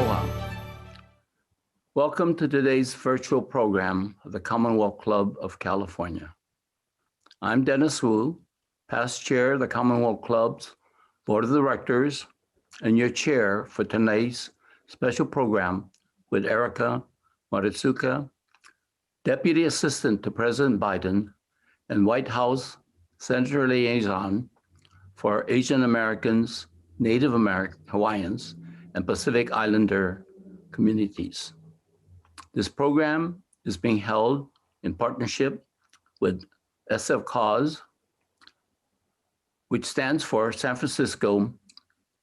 Aloha. Welcome to today's virtual program of the Commonwealth Club of California. I'm Dennis Wu, past chair of the Commonwealth Club's Board of Directors and your chair for tonight's special program with Erica Maritsuka, Deputy Assistant to President Biden and White House Senator Liaison for Asian Americans, Native American, Hawaiians, and Pacific Islander communities. This program is being held in partnership with SF Cause, which stands for San Francisco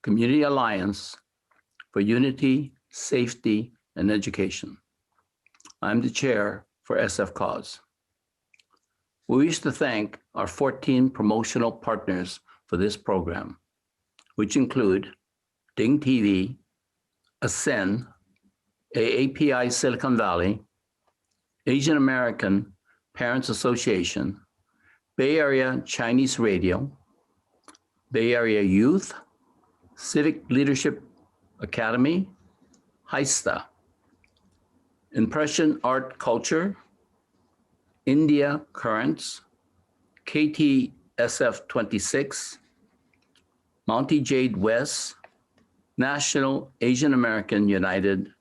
Community Alliance for Unity, Safety, and Education. I'm the chair for SF Cause. We wish to thank our 14 promotional partners for this program, which include Ding TV, Ascend, AAPI Silicon Valley, Asian American Parents Association, Bay Area Chinese Radio, Bay Area Youth, Civic Leadership Academy, HISTA, Impression Art Culture, India Currents, KTSF 26, Monty Jade West, National Asian American United,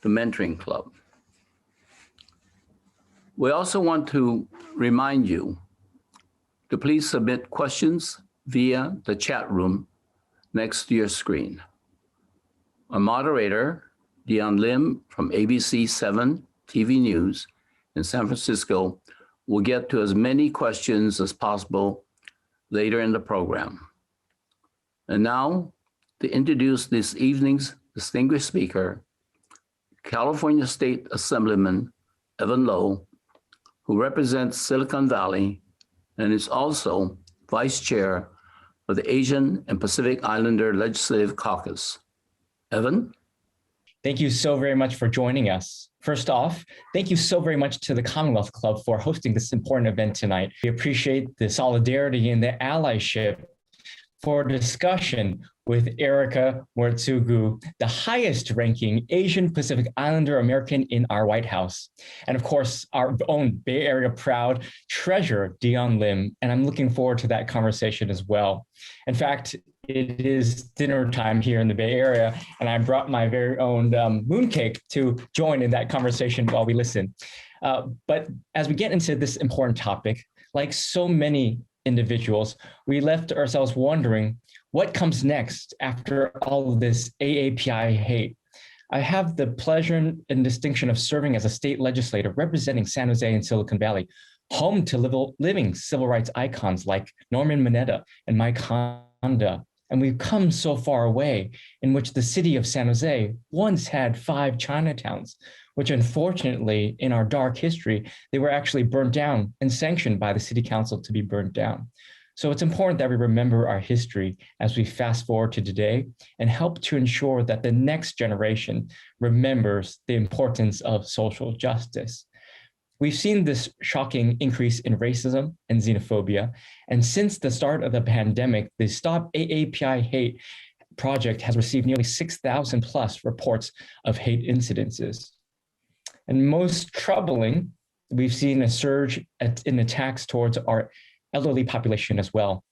the Mentoring Club. We also want to remind you to please submit questions via the chat room next to your screen. Our moderator, Dion Lim from ABC 7 TV News in San Francisco, will get to as many questions as possible later in the program. And now, to introduce this evening's distinguished speaker, California State Assemblyman Evan Low, who represents Silicon Valley and is also Vice Chair of the Asian and Pacific Islander Legislative Caucus. Evan? Thank you so very much for joining us. First off, thank you so very much to the Commonwealth Club for hosting this important event tonight. We appreciate the solidarity and the allyship for discussion with Erica Maritsuka, the highest ranking Asian Pacific Islander American in our White House. And of course, our own Bay Area proud treasurer, Dion Lim. And I'm looking forward to that conversation as well. In fact, it is dinner time here in the Bay Area, and I brought my very own mooncake to join in that conversation while we listen. But as we get into this important topic, like so many individuals, we left ourselves wondering what comes next after all of this AAPI hate. I have the pleasure and distinction of serving as a state legislator representing San Jose and Silicon Valley, home to living civil rights icons like Norman Mineta and Mike Honda. And we've come so far away, in which the city of San Jose once had 5 Chinatowns, which unfortunately in our dark history, they were actually burned down and sanctioned by the city council to be burned down. So it's important that we remember our history as we fast forward to today and help to ensure that the next generation remembers the importance of social justice. We've seen this shocking increase in racism and xenophobia. And since the start of the pandemic, the Stop AAPI Hate project has received nearly 6,000 plus reports of hate incidences. And most troubling, we've seen a surge in attacks towards our elderly population as well.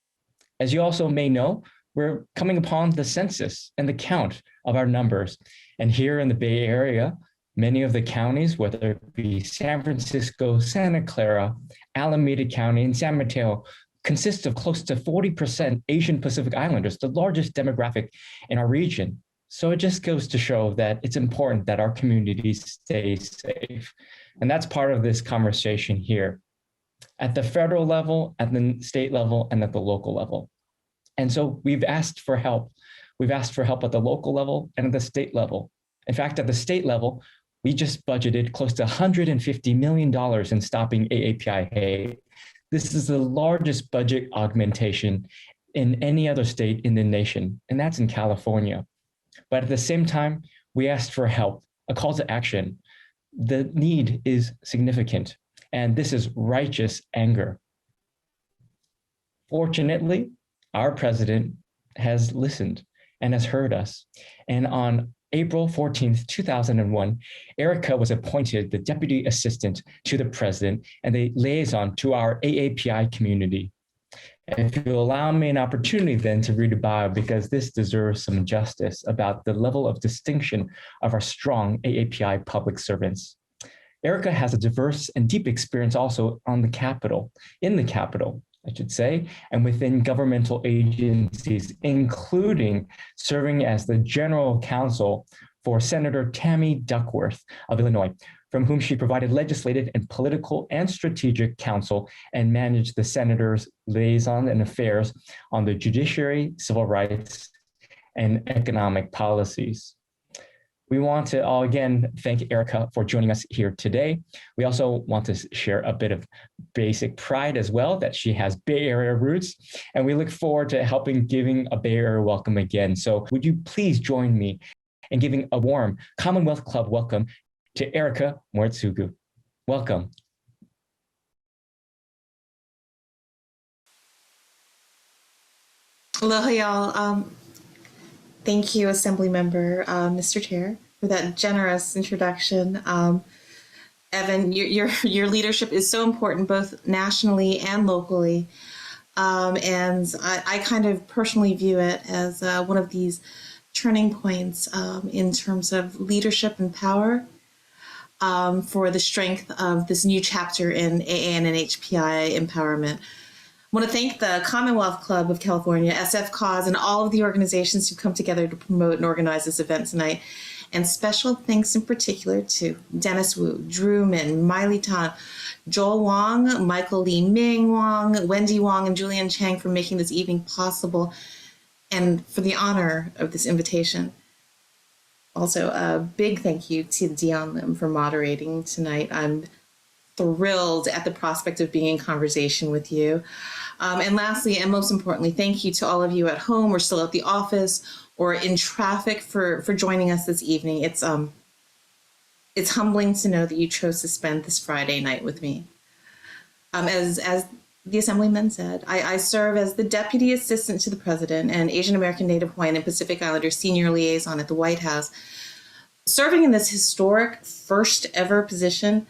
As you also may know, we're coming upon the census and the count of our numbers. And here in the Bay Area, many of the counties, whether it be San Francisco, Santa Clara, Alameda County, and San Mateo, consist of close to 40% Asian Pacific Islanders, the largest demographic in our region. So it just goes to show that it's important that our communities stay safe. And that's part of this conversation here at the federal level, at the state level, and at the local level. And so we've asked for help. We've asked for help at the local level and at the state level. In fact, at the state level, we just budgeted close to $150 million in stopping AAPI hate. This is the largest budget augmentation in any other state in the nation, and that's in California. But at the same time, we asked for help, a call to action. The need is significant, and this is righteous anger. Fortunately, our president has listened and has heard us. And on April 14th, 2001, Erica was appointed the Deputy Assistant to the President and the liaison to our AAPI community. If you'll allow me an opportunity then to read a bio, because this deserves some justice about the level of distinction of our strong AAPI public servants. Erica has a diverse and deep experience also in the Capitol, I should say, and within governmental agencies, including serving as the general counsel for Senator Tammy Duckworth of Illinois, from whom she provided legislative and political and strategic counsel and managed the senator's liaison and affairs on the judiciary, civil rights, and economic policies. We want to all again thank Erica for joining us here today. We also want to share a bit of basic pride as well that she has Bay Area roots, and we look forward to helping giving a Bay Area welcome again. So would you please join me in giving a warm Commonwealth Club welcome to Erica Moritsugu. Welcome. Aloha, y'all. Thank you, Assembly Member, Mr. Chair, for that generous introduction. Evan, your leadership is so important both nationally and locally. And I kind of personally view it as one of these turning points in terms of leadership and power for the strength of this new chapter in AAN and HPI empowerment. I want to thank the Commonwealth Club of California, SF Cause, and all of the organizations who come together to promote and organize this event tonight. And special thanks in particular to Dennis Wu, Drew Min, Miley Tan, Joel Wong, Michael Lee Ming Wong, Wendy Wong, and Julian Chang for making this evening possible and for the honor of this invitation. Also, a big thank you to Dion Lim for moderating tonight. I'm thrilled at the prospect of being in conversation with you. And lastly, and most importantly, thank you to all of you at home or still at the office or in traffic for joining us this evening. It's humbling to know that you chose to spend this Friday night with me. As the Assemblyman said, I serve as the Deputy Assistant to the President and Asian American, Native Hawaiian, and Pacific Islander Senior Liaison at the White House. Serving in this historic first ever position,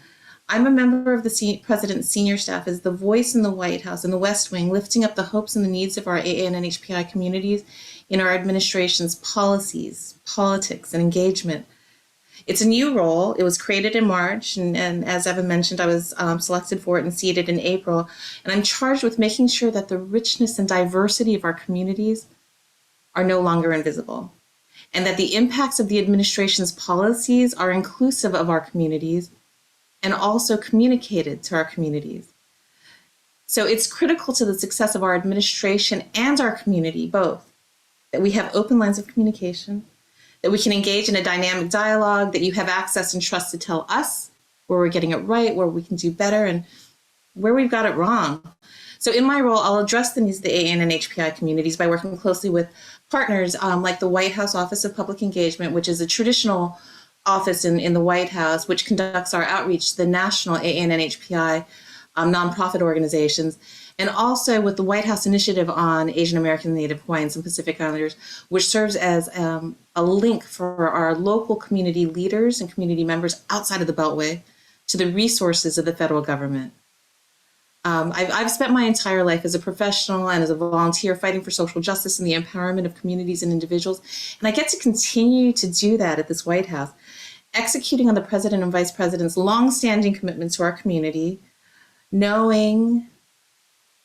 I'm a member of the President's senior staff as the voice in the White House and the West Wing, lifting up the hopes and the needs of our AAN and HPI communities in our administration's policies, politics, and engagement. It's a new role. It was created in March, and as Evan mentioned, I was selected for it and seated in April. And I'm charged with making sure that the richness and diversity of our communities are no longer invisible, and that the impacts of the administration's policies are inclusive of our communities and also communicated to our communities. So it's critical to the success of our administration and our community, both, that we have open lines of communication, that we can engage in a dynamic dialogue, that you have access and trust to tell us where we're getting it right, where we can do better, and where we've got it wrong. So in my role, I'll address the needs of the AAN and HPI communities by working closely with partners like the White House Office of Public Engagement, which is a traditional office in the White House, which conducts our outreach to the national AAN and HPI nonprofit organizations, and also with the White House Initiative on Asian American, Native Hawaiians, and Pacific Islanders, which serves as a link for our local community leaders and community members outside of the Beltway to the resources of the federal government. I've spent my entire life as a professional and as a volunteer fighting for social justice and the empowerment of communities and individuals, and I get to continue to do that at this White House, executing on the President and Vice President's longstanding commitment to our community, knowing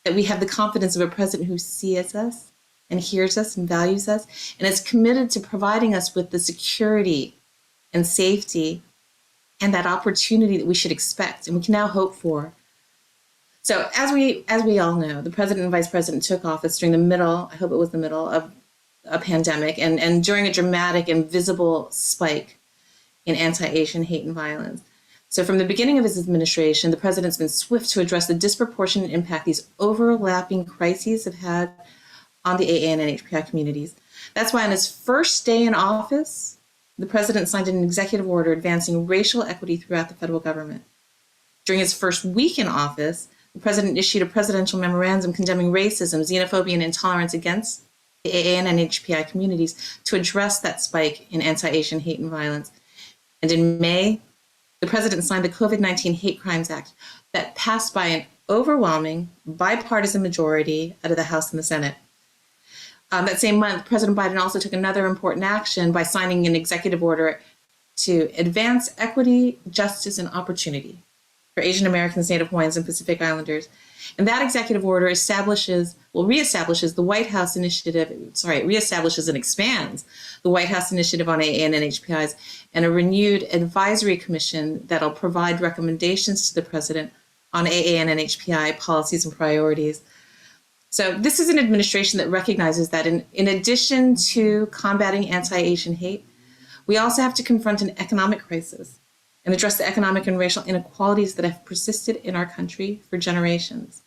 that we have the confidence of a president who sees us and hears us and values us and is committed to providing us with the security and safety and that opportunity that we should expect and we can now hope for. So as we all know, the president and vice president took office during the middle, I hope it was the middle of a pandemic and during a dramatic and visible spike in anti-Asian hate and violence. So from the beginning of his administration, the president's been swift to address the disproportionate impact these overlapping crises have had on the AAN and HPI communities. That's why on his first day in office, the president signed an executive order advancing racial equity throughout the federal government. During his first week in office, the president issued a presidential memorandum condemning racism, xenophobia, and intolerance against AAN and HPI communities to address that spike in anti-Asian hate and violence. And in May, the president signed the COVID-19 Hate Crimes Act that passed by an overwhelming bipartisan majority out of the House and the Senate. That same month, President Biden also took another important action by signing an executive order to advance equity, justice, and opportunity for Asian Americans, Native Hawaiians, and Pacific Islanders. And that executive order reestablishes the White House initiative, reestablishes and expands the White House initiative on AAN and HPIs, and a renewed advisory commission that'll provide recommendations to the president on AAN and HPI policies and priorities. So this is an administration that recognizes that in addition to combating anti-Asian hate, we also have to confront an economic crisis and address the economic and racial inequalities that have persisted in our country for generations.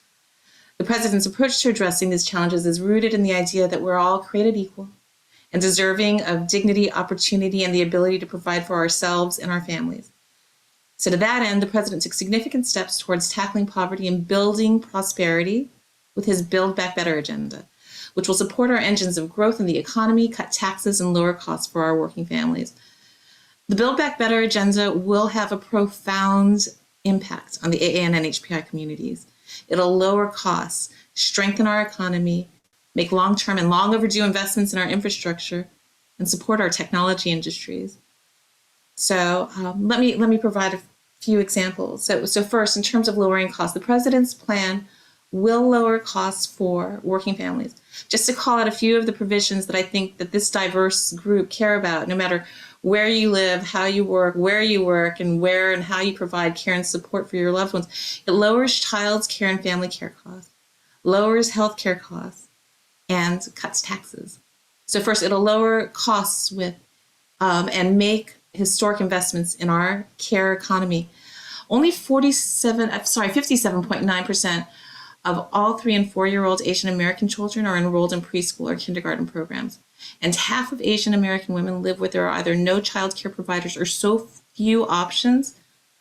The president's approach to addressing these challenges is rooted in the idea that we're all created equal and deserving of dignity, opportunity, and the ability to provide for ourselves and our families. So to that end, the president took significant steps towards tackling poverty and building prosperity with his Build Back Better agenda, which will support our engines of growth in the economy, cut taxes, and lower costs for our working families. The Build Back Better agenda will have a profound impact on the AAN and HPI communities. It'll lower costs, strengthen our economy, make long-term and long overdue investments in our infrastructure, and support our technology industries. So let me provide a few examples. So first, in terms of lowering costs, the president's plan will lower costs for working families. Just to call out a few of the provisions that I think that this diverse group care about, no matter where you live, how you work, where you work, and where and how you provide care and support for your loved ones. It lowers child's care and family care costs, lowers health care costs, and cuts taxes. So first, it'll lower costs with and make historic investments in our care economy. Only 57.9% of all 3- and 4-year-old Asian American children are enrolled in preschool or kindergarten programs. And half of Asian American women live where there are either no child care providers or so few options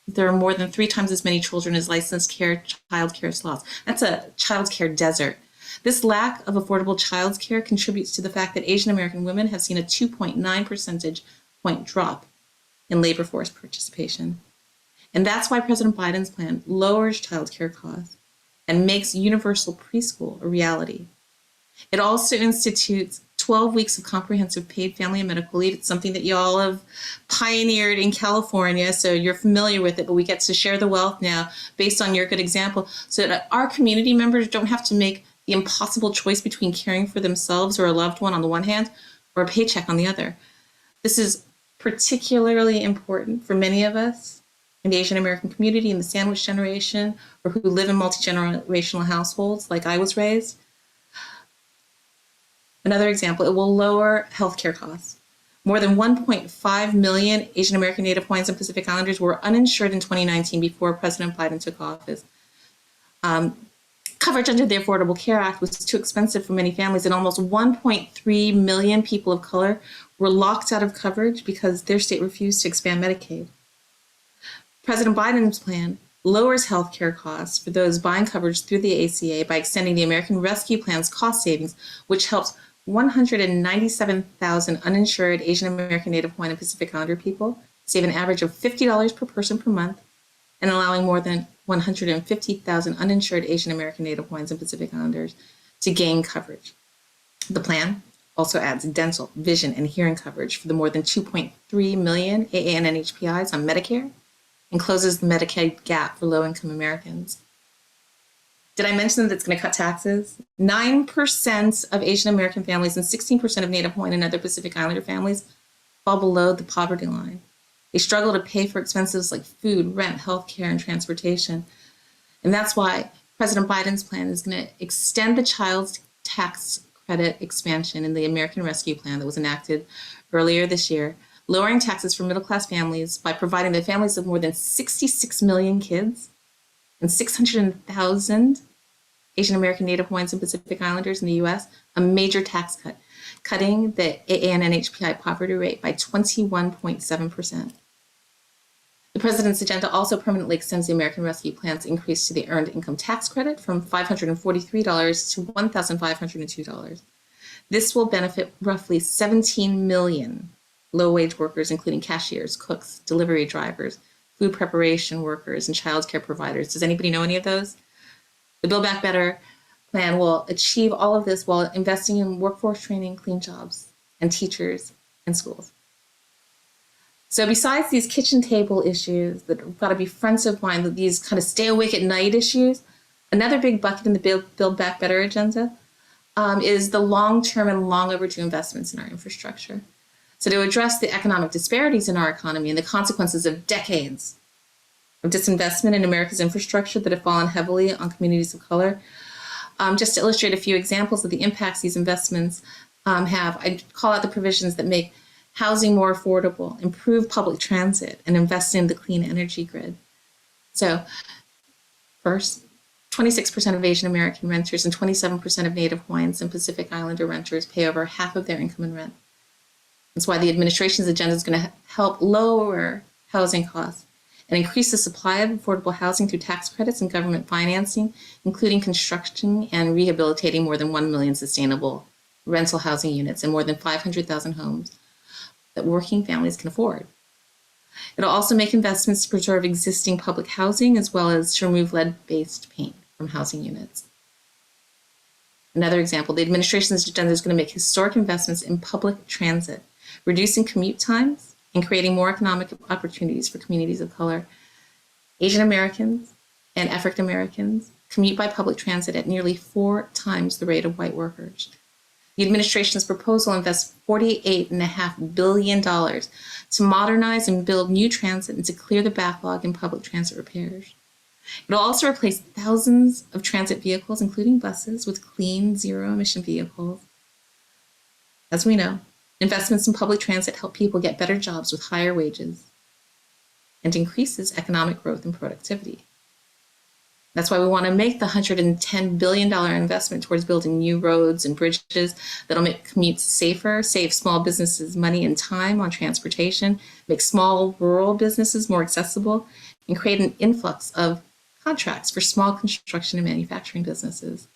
that there are more than 3 times as many children as licensed child care slots. That's a child care desert. This lack of affordable child care contributes to the fact that Asian American women have seen a 2.9 percentage point drop in labor force participation. And that's why President Biden's plan lowers child care costs and makes universal preschool a reality. It also institutes 12 weeks of comprehensive paid family and medical leave. It's something that you all have pioneered in California, so you're familiar with it, but we get to share the wealth now based on your good example so that our community members don't have to make the impossible choice between caring for themselves or a loved one on the one hand or a paycheck on the other. This is particularly important for many of us in the Asian American community, in the sandwich generation, or who live in multi-generational households like I was raised. Another example, it will lower healthcare costs. More than 1.5 million Asian American, Native Hawaiians, and Pacific Islanders were uninsured in 2019 before President Biden took office. Coverage under the Affordable Care Act was too expensive for many families, and almost 1.3 million people of color were locked out of coverage because their state refused to expand Medicaid. President Biden's plan lowers healthcare costs for those buying coverage through the ACA by extending the American Rescue Plan's cost savings, which helps 197,000 uninsured Asian American, Native Hawaiian, and Pacific Islander people save an average of $50 per person per month, and allowing more than 150,000 uninsured Asian American, Native Hawaiians, and Pacific Islanders to gain coverage. The plan also adds dental, vision, and hearing coverage for the more than 2.3 million AAN and HPIs on Medicare, and closes the Medicaid gap for low-income Americans. Did I mention that it's going to cut taxes? 9% of Asian American families and 16% of Native Hawaiian and other Pacific Islander families fall below the poverty line. They struggle to pay for expenses like food, rent, healthcare, and transportation. And that's why President Biden's plan is going to extend the child tax credit expansion in the American Rescue Plan that was enacted earlier this year, lowering taxes for middle-class families by providing the families of more than 66 million kids and 600,000 Asian American, Native Hawaiians, and Pacific Islanders in the U.S. a major tax cut, cutting the AAN and HPI poverty rate by 21.7%. The president's agenda also permanently extends the American Rescue Plan's increase to the Earned Income Tax Credit from $543 to $1,502. This will benefit roughly 17 million low-wage workers, including cashiers, cooks, delivery drivers, food preparation workers, and childcare providers. Does anybody know any of those? The Build Back Better plan will achieve all of this while investing in workforce training, clean jobs, and teachers and schools. So besides these kitchen table issues that have got to be front of mind, these kind of stay awake at night issues, another big bucket in the Build Back Better agenda is the long-term and long overdue investments in our infrastructure. So to address the economic disparities in our economy and the consequences of decades of disinvestment in America's infrastructure that have fallen heavily on communities of color, just to illustrate a few examples of the impacts these investments have, I call out the provisions that make housing more affordable, improve public transit, and invest in the clean energy grid. So first, 26% of Asian American renters and 27% of Native Hawaiians and Pacific Islander renters pay over half of their income in rent. That's why the administration's agenda is going to help lower housing costs and increase the supply of affordable housing through tax credits and government financing, including construction and rehabilitating more than 1 million sustainable rental housing units and more than 500,000 homes that working families can afford. It'll also make investments to preserve existing public housing as well as to remove lead-based paint from housing units. Another example, the administration's agenda is going to make historic investments in public transit, reducing commute times and creating more economic opportunities for communities of color. Asian Americans and African Americans commute by public transit at nearly 4 times the rate of white workers. The administration's proposal invests $48.5 billion to modernize and build new transit and to clear the backlog in public transit repairs. It'll also replace thousands of transit vehicles, including buses, with clean, zero-emission vehicles. As we know, investments in public transit help people get better jobs with higher wages and increases economic growth and productivity. That's why we want to make the $110 billion investment towards building new roads and bridges that'll make commutes safer, save small businesses money and time on transportation, make small rural businesses more accessible, and create an influx of contracts for small construction and manufacturing businesses.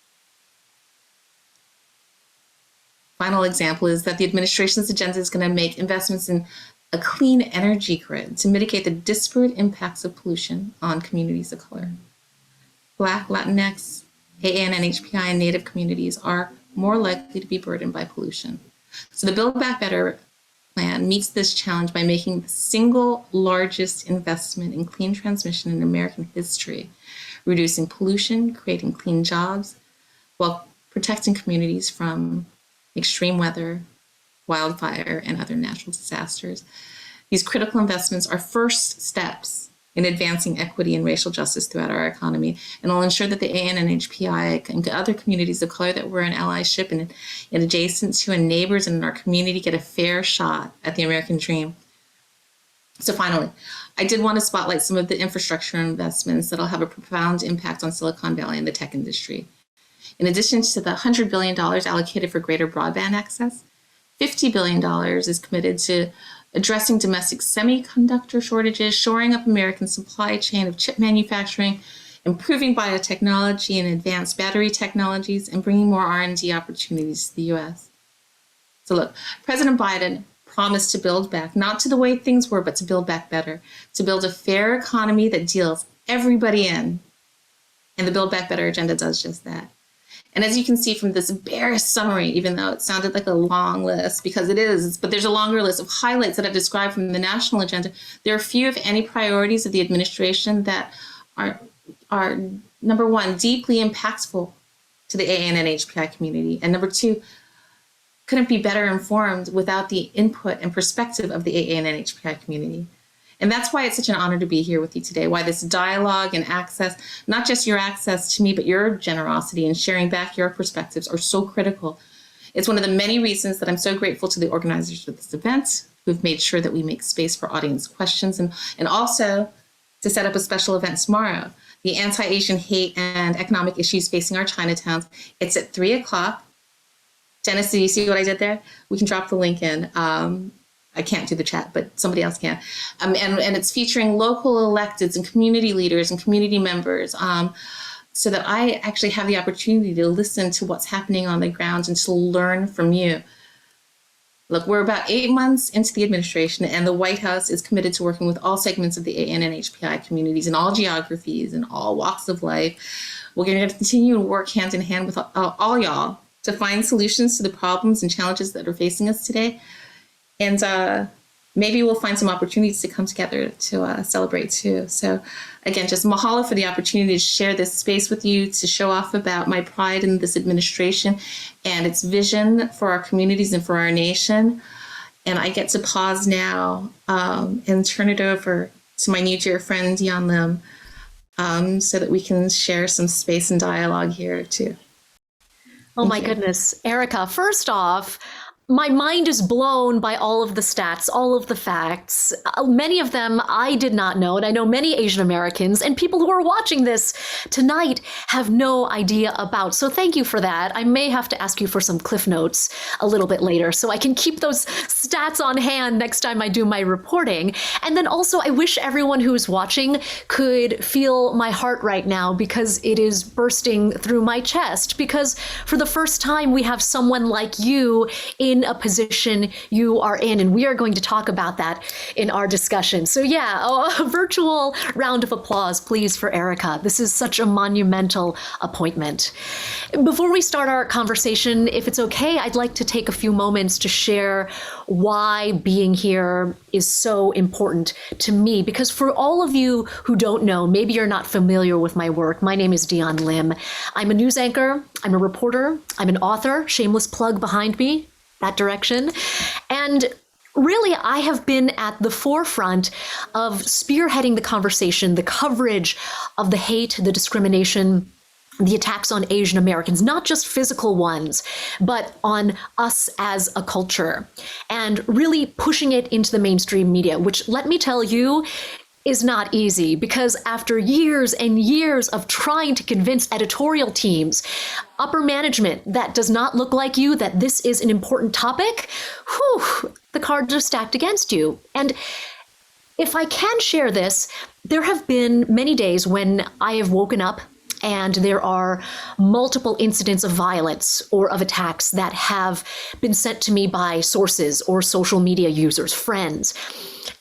Final example is that the administration's agenda is going to make investments in a clean energy grid to mitigate the disparate impacts of pollution on communities of color. Black, Latinx, AAN, HPI, and Native communities are more likely to be burdened by pollution. So the Build Back Better plan meets this challenge by making the single largest investment in clean transmission in American history, reducing pollution, creating clean jobs, while protecting communities from extreme weather, wildfire, and other natural disasters. These critical investments are first steps in advancing equity and racial justice throughout our economy, and will ensure that the AN and HPI and other communities of color that we're in allyship and adjacent to and neighbors in our community get a fair shot at the American dream. So finally, I did want to spotlight some of the infrastructure investments that'll have a profound impact on Silicon Valley and the tech industry. In addition to the $100 billion allocated for greater broadband access, $50 billion is committed to addressing domestic semiconductor shortages, shoring up American supply chain of chip manufacturing, improving biotechnology and advanced battery technologies, and bringing more R&D opportunities to the U.S. So look, President Biden promised to build back, not to the way things were, but to build back better, to build a fair economy that deals everybody in. And the Build Back Better agenda does just that. And as you can see from this bare summary, even though it sounded like a long list, because it is, but there's a longer list of highlights that I've described from the national agenda, there are few, if any, priorities of the administration that are number one, deeply impactful to the AN and HPI community, and number two, couldn't be better informed without the input and perspective of the AN and HPI community. And that's why it's such an honor to be here with you today, why this dialogue and access, not just your access to me, but your generosity and sharing back your perspectives are so critical. It's one of the many reasons that I'm so grateful to the organizers of this event, who've made sure that we make space for audience questions, and also to set up a special event tomorrow, the Anti-Asian Hate and Economic Issues Facing Our Chinatowns. It's at 3:00. Dennis, do you see what I did there? We can drop the link in. I can't do the chat, but somebody else can. And it's featuring local electeds and community leaders and community members, so that I actually have the opportunity to listen to what's happening on the ground and to learn from you. Look, we're about 8 months into the administration, and the White House is committed to working with all segments of the AN and HPI communities in all geographies and all walks of life. We're going to continue to work hand in hand with all y'all to find solutions to the problems and challenges that are facing us today. And maybe we'll find some opportunities to come together to celebrate too. So again, just mahalo for the opportunity to share this space with you, to show off about my pride in this administration and its vision for our communities and for our nation. And I get to pause now and turn it over to my new dear friend, Yan Lim, so that we can share some space and dialogue here too. Oh my goodness, Erica, first off, my mind is blown by all of the stats, all of the facts. Many of them I did not know, and I know many Asian Americans and people who are watching this tonight have no idea about. So thank you for that. I may have to ask you for some cliff notes a little bit later so I can keep those stats on hand next time I do my reporting. And then also, I wish everyone who's watching could feel my heart right now, because it is bursting through my chest, because for the first time we have someone like you in a position you are in, and we are going to talk about that in our discussion. So yeah, a virtual round of applause, please, for Erica. This is such a monumental appointment. Before we start our conversation, if it's okay, I'd like to take a few moments to share why being here is so important to me, because for all of you who don't know, maybe you're not familiar with my work, my name is Dion Lim. I'm a news anchor, I'm a reporter, I'm an author, shameless plug behind me, that direction. And really, I have been at the forefront of spearheading the conversation, the coverage of the hate, the discrimination, the attacks on Asian Americans, not just physical ones, but on us as a culture, and really pushing it into the mainstream media, which, let me tell you, is not easy, because after years and years of trying to convince editorial teams, upper management that does not look like you, that this is an important topic, the cards are stacked against you. And if I can share this, there have been many days when I have woken up and there are multiple incidents of violence or of attacks that have been sent to me by sources or social media users, friends.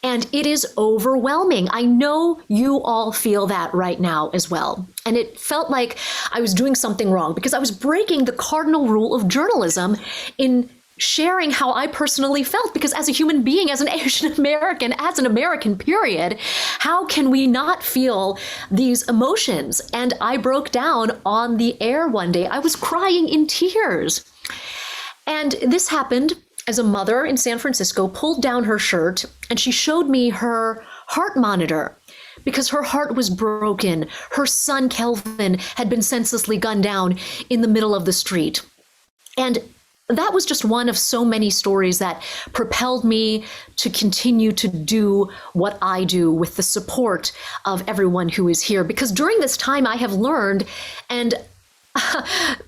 And it is overwhelming. I know you all feel that right now as well. And it felt like I was doing something wrong, because I was breaking the cardinal rule of journalism in sharing how I personally felt, because as a human being, as an Asian American, as an American, period, how can we not feel these emotions? And I broke down on the air one day. I was crying in tears. And this happened as a mother in San Francisco pulled down her shirt and she showed me her heart monitor, because her heart was broken. Her son, Kelvin, had been senselessly gunned down in the middle of the street. And that was just one of so many stories that propelled me to continue to do what I do with the support of everyone who is here. Because during this time, I have learned, and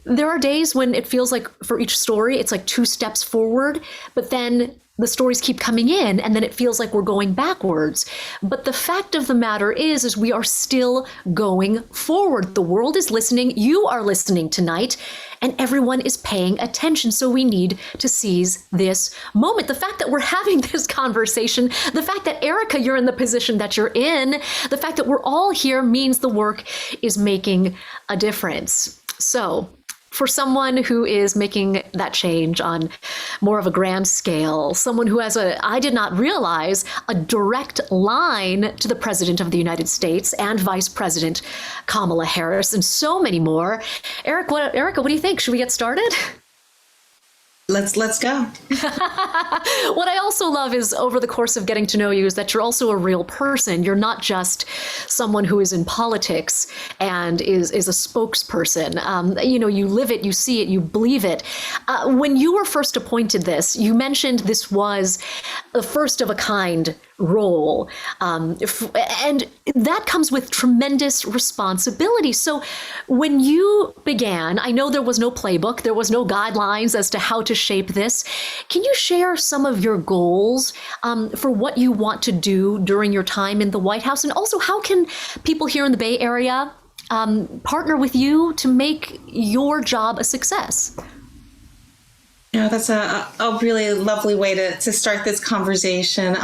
there are days when it feels like for each story, it's like 2 steps forward, but then the stories keep coming in and then it feels like we're going backwards. But the fact of the matter is we are still going forward. The world is listening. You are listening tonight, and everyone is paying attention. So we need to seize this moment. The fact that we're having this conversation, the fact that, Erica, you're in the position that you're in, the fact that we're all here means the work is making a difference. So for someone who is making that change on more of a grand scale, someone who has I did not realize, a direct line to the President of the United States and Vice President Kamala Harris, and so many more. Erica, what do you think? Should we get started? Let's go. What I also love is, over the course of getting to know you, is that you're also a real person. You're not just someone who is in politics and is a spokesperson. You live it, you see it, you believe it. When you were first appointed this, you mentioned this was the first of a kind role. And that comes with tremendous responsibility. So when you began, I know there was no playbook, there was no guidelines as to how to shape this. Can you share some of your goals for what you want to do during your time in the White House? And also, how can people here in the Bay Area partner with you to make your job a success? Yeah, that's a really lovely way to start this conversation.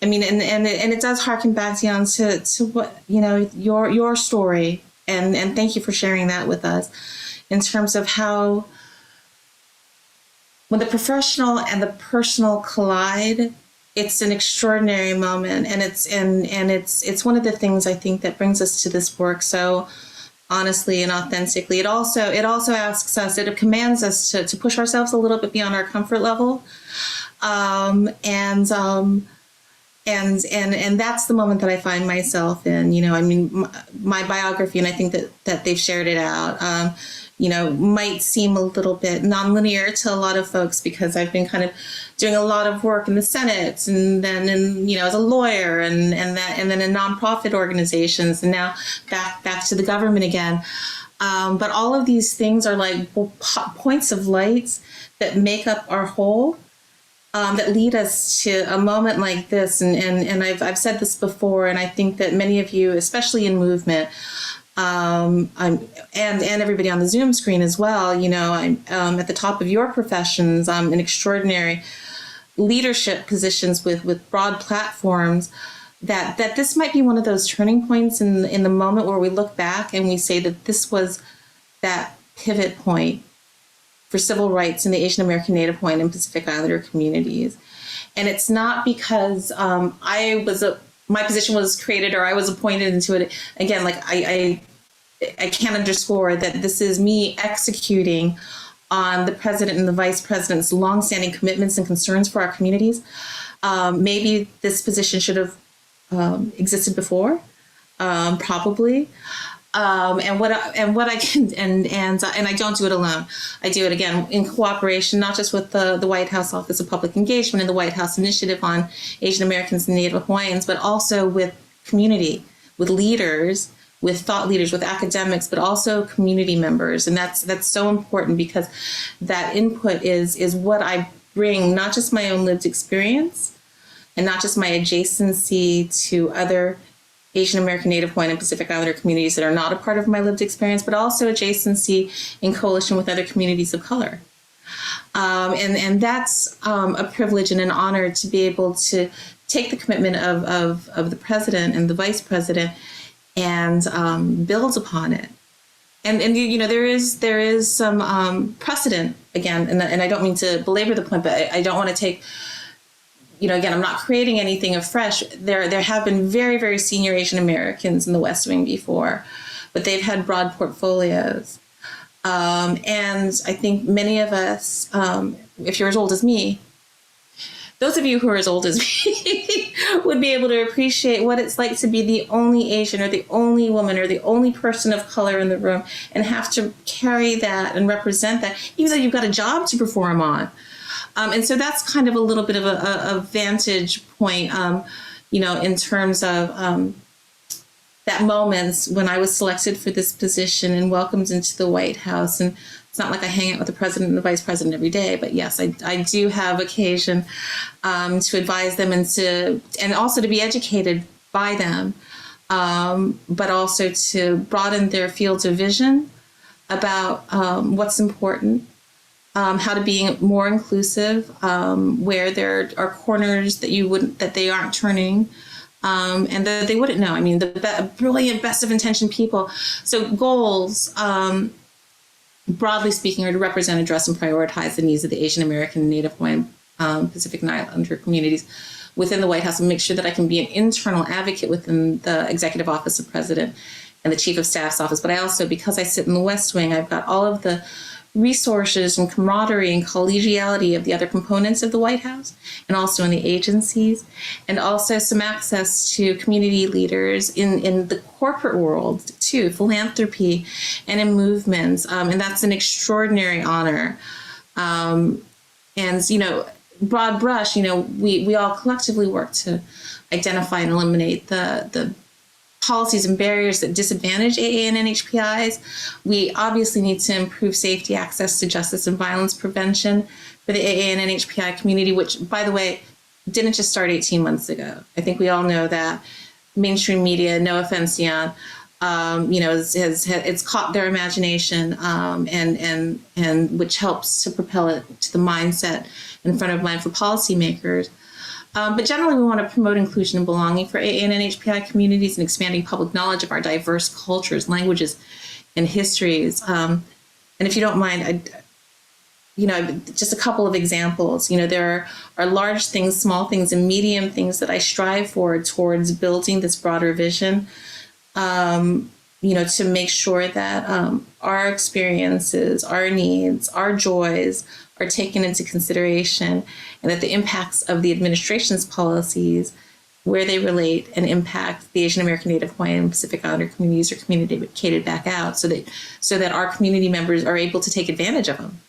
I mean, and it does harken back, Dion, to what, your story. And thank you for sharing that with us in terms of how when the professional and the personal collide, it's an extraordinary moment. And it's one of the things I think that brings us to this work so honestly and authentically. It also asks us, it commands us to push ourselves a little bit beyond our comfort level. And that's the moment that I find myself in. I mean, my biography, and I think that they've shared it out, might seem a little bit nonlinear to a lot of folks because I've been kind of doing a lot of work in the Senate and then as a lawyer and then in nonprofit organizations and now back to the government again. But all of these things are like points of light that make up our whole. That lead us to a moment like this, and I've said this before, and I think that many of you, especially in movement, and everybody on the Zoom screen as well, I'm at the top of your professions, in extraordinary leadership positions with broad platforms. That this might be one of those turning points in the moment where we look back and we say that this was that pivot point for civil rights in the Asian American, Native Hawaiian, and Pacific Islander communities. And it's not because my position was created or I was appointed into it. Again, like I can't underscore that this is me executing on the president and the vice president's longstanding commitments and concerns for our communities. Maybe this position should have existed before, probably. And what I can and I don't do it alone. I do it again in cooperation, not just with the White House Office of Public Engagement and the White House Initiative on Asian Americans and Native Hawaiians, but also with community, with leaders, with thought leaders, with academics, but also community members. And that's so important because that input is what I bring, not just my own lived experience and not just my adjacency to other Asian American, Native Hawaiian, and Pacific Islander communities that are not a part of my lived experience, but also adjacency in coalition with other communities of color. And that's a privilege and an honor to be able to take the commitment of the president and the vice president and build upon it. And there is some precedent again, and I don't mean to belabor the point, but I don't want to take. Again, I'm not creating anything afresh. There have been very, very senior Asian Americans in the West Wing before, but they've had broad portfolios. And I think many of us, if you're as old as me, those of you who are as old as me would be able to appreciate what it's like to be the only Asian or the only woman or the only person of color in the room and have to carry that and represent that, even though you've got a job to perform on. And so that's kind of a little bit of a vantage point, in terms of that moments when I was selected for this position and welcomed into the White House. And it's not like I hang out with the president and the vice president every day, but yes, I do have occasion to advise them and also to be educated by them, but also to broaden their fields of vision about what's important. How to be more inclusive, where there are corners that they aren't turning, and that they wouldn't know. I mean, the brilliant, best of intention people. So goals, broadly speaking, are to represent, address, and prioritize the needs of the Asian American, Native Hawaiian, Pacific Islander communities within the White House, and make sure that I can be an internal advocate within the Executive Office of President and the Chief of Staff's office. But I also, because I sit in the West Wing, I've got all of the resources and camaraderie and collegiality of the other components of the White House and also in the agencies, and also some access to community leaders in the corporate world too, philanthropy and in movements. And that's an extraordinary honor. And, broad brush, we all collectively work to identify and eliminate the policies and barriers that disadvantage AA and NHPIs. We obviously need to improve safety, access to justice, and violence prevention for the AA and NHPI community, which, by the way, didn't just start 18 months ago. I think we all know that mainstream media, no offense, Jan, it's caught their imagination, and which helps to propel it to the mindset in front of mind for policymakers. But generally, we want to promote inclusion and belonging for AAN and HPI communities and expanding public knowledge of our diverse cultures, languages, and histories. And if you don't mind, just a couple of examples. There are large things, small things, and medium things that I strive for towards building this broader vision, to make sure that our experiences, our needs, our joys are taken into consideration, and that the impacts of the administration's policies, where they relate and impact the Asian American, Native Hawaiian, and Pacific Islander communities, are communicated back out so that our community members are able to take advantage of them.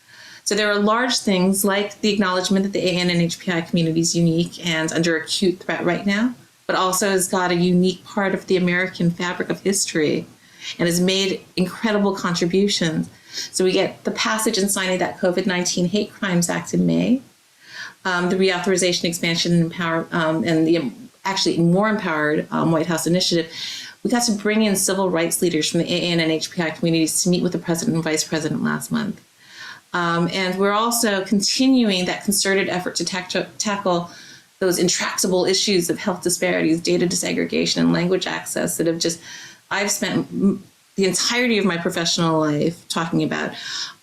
So there are large things like the acknowledgement that the AAN and HPI community is unique and under acute threat right now, but also has got a unique part of the American fabric of history and has made incredible contributions. So we get the passage and signing of that COVID-19 Hate Crimes Act in May, the reauthorization, expansion, and the actually more empowered White House initiative. We got to bring in civil rights leaders from the AAN and HPI communities to meet with the president and vice president last month. And we're also continuing that concerted effort to tackle those intractable issues of health disparities, data disaggregation, and language access that I've spent the entirety of my professional life talking about.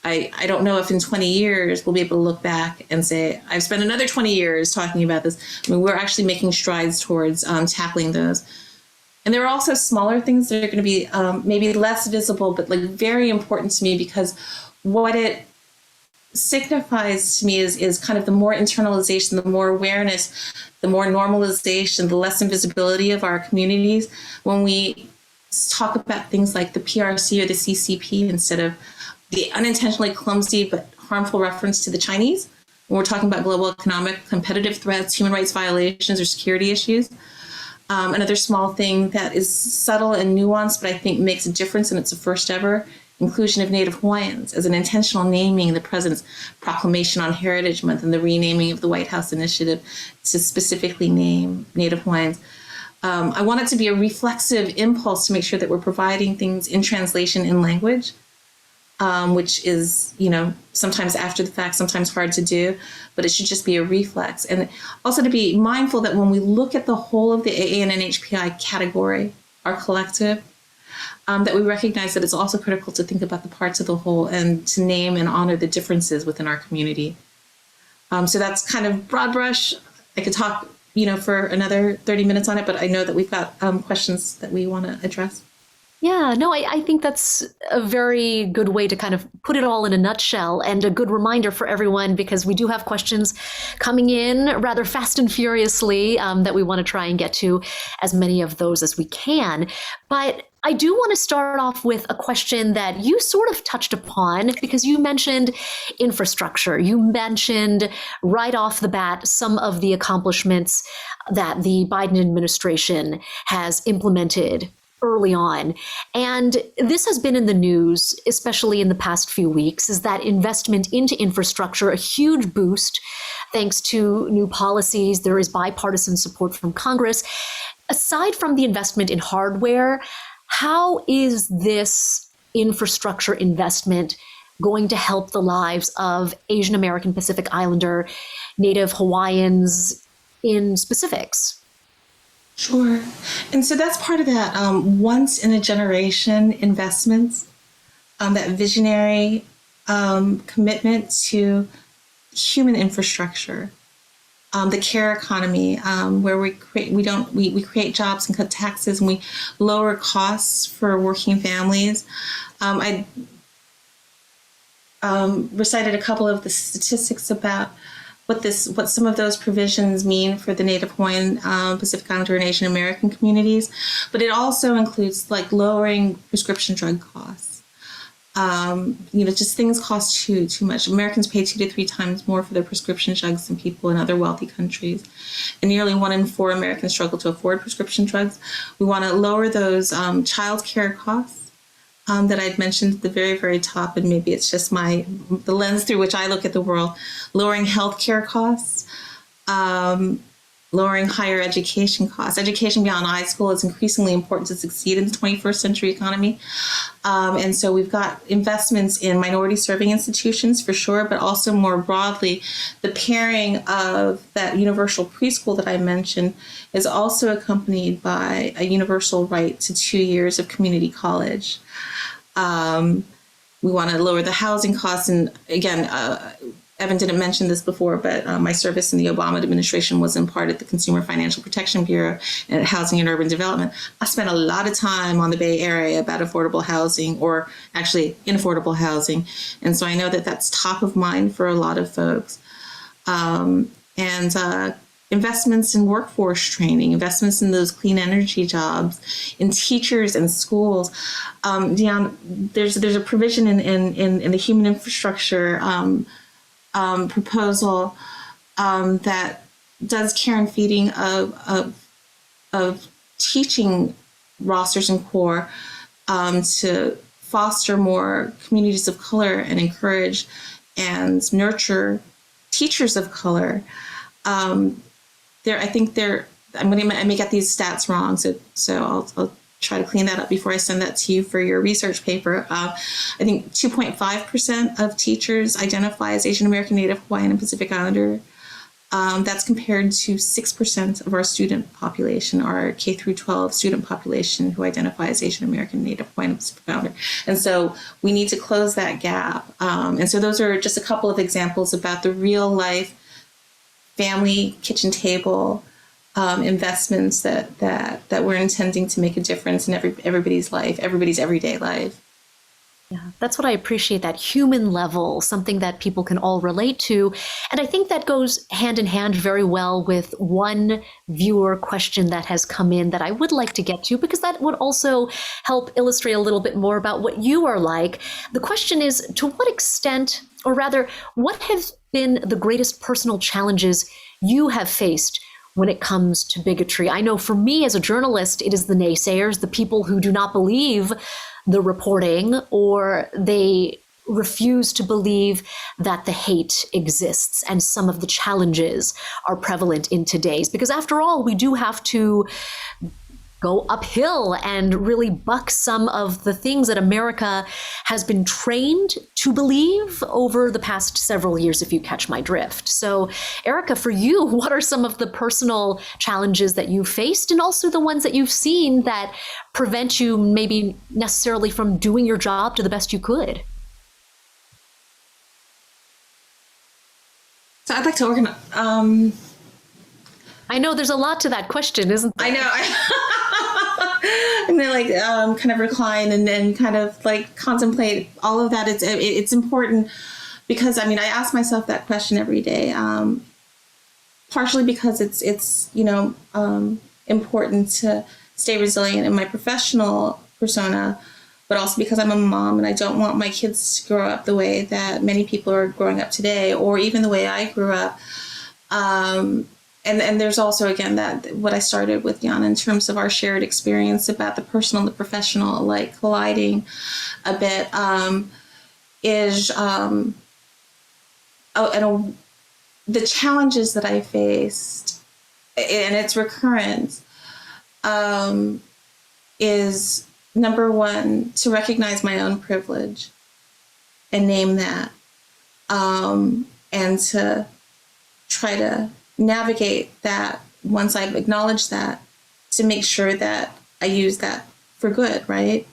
I don't know if in 20 years we'll be able to look back and say, I've spent another 20 years talking about this. I mean, we're actually making strides towards tackling those. And there are also smaller things that are going to be maybe less visible, but very important to me, because what it signifies to me is kind of the more internalization, the more awareness, the more normalization, the less invisibility of our communities when we talk about things like the PRC or the CCP instead of the unintentionally clumsy but harmful reference to the Chinese when we're talking about global economic competitive threats, human rights violations, or security issues. Another small thing that is subtle and nuanced, but I think makes a difference, and it's the first ever inclusion of Native Hawaiians as an intentional naming in the President's proclamation on Heritage Month and the renaming of the White House initiative to specifically name Native Hawaiians. I want it to be a reflexive impulse to make sure that we're providing things in translation in language, which is, sometimes after the fact, sometimes hard to do, but it should just be a reflex. And also to be mindful that when we look at the whole of the AAN and HPI category, our collective, that we recognize that it's also critical to think about the parts of the whole and to name and honor the differences within our community. So that's kind of broad brush. I could talk, for another 30 minutes on it, but I know that we've got questions that we want to address. Yeah, no, I think that's a very good way to kind of put it all in a nutshell, and a good reminder for everyone, because we do have questions coming in rather fast and furiously that we want to try and get to as many of those as we can. But I do want to start off with a question that you sort of touched upon, because you mentioned infrastructure. You mentioned right off the bat some of the accomplishments that the Biden administration has implemented early on. And this has been in the news, especially in the past few weeks, is that investment into infrastructure, a huge boost thanks to new policies. There is bipartisan support from Congress. Aside from the investment in hardware, how is this infrastructure investment going to help the lives of Asian American, Pacific Islander, Native Hawaiians in specifics? Sure. And so that's part of that once in a generation investments, that visionary commitment to human infrastructure, the care economy, where we create jobs and cut taxes, and we lower costs for working families. I recited a couple of the statistics about what some of those provisions mean for the Native Hawaiian, Pacific Islander, and Asian American communities, but it also includes lowering prescription drug costs. Just things cost too much. Americans pay 2 to 3 times more for their prescription drugs than people in other wealthy countries, and nearly 1 in 4 Americans struggle to afford prescription drugs. We want to lower those child care costs that I'd mentioned at the very, very top, and maybe it's just the lens through which I look at the world, lowering healthcare costs, lowering higher education costs. Education beyond high school is increasingly important to succeed in the 21st century economy. And so we've got investments in minority serving institutions for sure, but also more broadly, the pairing of that universal preschool that I mentioned is also accompanied by a universal right to 2 years of community college. We want to lower the housing costs. And again, Evan didn't mention this before, but my service in the Obama administration was in part at the Consumer Financial Protection Bureau and at Housing and Urban Development. I spent a lot of time on the Bay Area about affordable housing, or actually inaffordable housing. And so I know that that's top of mind for a lot of folks. Investments in workforce training, investments in those clean energy jobs, in teachers and schools. Deon, there's a provision in the human infrastructure proposal that does care and feeding of teaching rosters and core to foster more communities of color and encourage and nurture teachers of color. I may get these stats wrong, so I'll try to clean that up before I send that to you for your research paper. I think 2.5% of teachers identify as Asian American, Native Hawaiian, and Pacific Islander. That's compared to 6% of our student population, our K through 12 student population who identify as Asian American, Native Hawaiian, and Pacific Islander. And so we need to close that gap. And so those are just a couple of examples about the real life family kitchen table investments that we're intending to make a difference in everybody's life, everybody's everyday life. Yeah, that's what I appreciate, that human level, something that people can all relate to. And I think that goes hand in hand very well with one viewer question that has come in that I would like to get to, because that would also help illustrate a little bit more about what you are like. The question is, to what extent, or rather, what have been the greatest personal challenges you have faced when it comes to bigotry? I know for me as a journalist, it is the naysayers, the people who do not believe the reporting, or they refuse to believe that the hate exists and some of the challenges are prevalent in today's. Because after all, we do have to go uphill and really buck some of the things that America has been trained to believe over the past several years, if you catch my drift. So, Erica, for you, what are some of the personal challenges that you've faced, and also the ones that you've seen that prevent you maybe necessarily from doing your job to the best you could? So I'd like to organize. I know there's a lot to that question, isn't there? I know. And then kind of recline and then kind of like contemplate all of that. It's important because I ask myself that question every day. Partially because it's important to stay resilient in my professional persona, but also because I'm a mom and I don't want my kids to grow up the way that many people are growing up today, or even the way I grew up. And there's also, again, that what I started with, Jan, in terms of our shared experience about the personal and the professional, like colliding a bit, the challenges that I faced, and it's recurrent, is number one, to recognize my own privilege and name that, and to try to navigate that once I've acknowledged that, to make sure that I use that for good, right?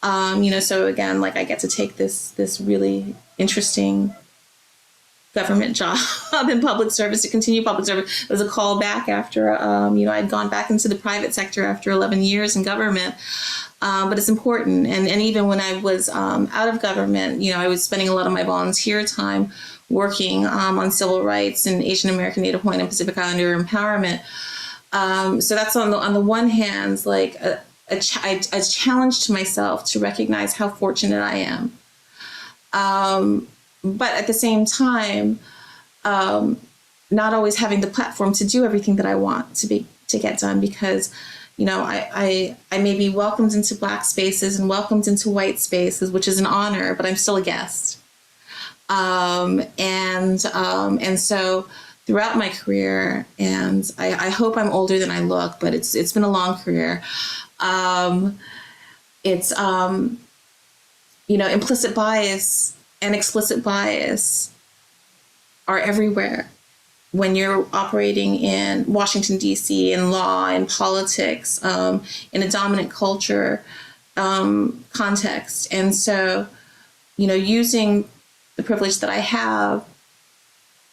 So again, I get to take this really interesting government job in public service, to continue public service. It was a call back after, I'd gone back into the private sector after 11 years in government. But it's important. And even when I was out of government, I was spending a lot of my volunteer time working on civil rights and Asian American, Native Hawaiian, and Pacific Islander empowerment. So that's on the one hand, a challenge to myself to recognize how fortunate I am. But at the same time, not always having the platform to do everything that I want to get done, because I may be welcomed into Black spaces and welcomed into white spaces, which is an honor, but I'm still a guest. And so throughout my career, and I hope I'm older than I look, but it's been a long career. It's implicit bias and explicit bias are everywhere when you're operating in Washington, D.C., in law, in politics, in a dominant culture context. And so, using the privilege that I have,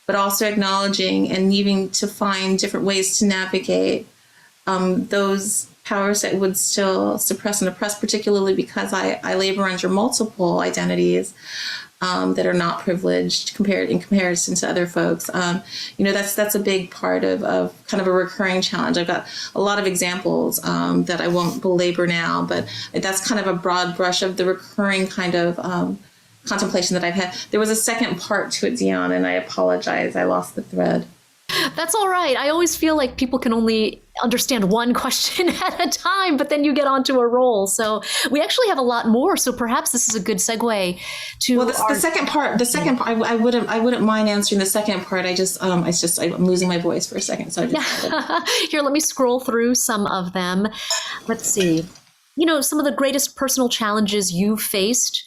but also acknowledging and needing to find different ways to navigate those powers that would still suppress and oppress, particularly because I labor under multiple identities that are not privileged in comparison to other folks. That's a big part of kind of a recurring challenge. I've got a lot of examples that I won't belabor now, but that's kind of a broad brush of the recurring kind of contemplation that I've had. There was a second part to it, Dion, and I apologize. I lost the thread. That's all right. I always feel like people can only understand one question at a time, but then you get onto a roll. So we actually have a lot more. So perhaps this is a good segue to the second part. I wouldn't mind answering the second part. I'm losing my voice for a second. So Here, let me scroll through some of them. Let's see. Some of the greatest personal challenges you faced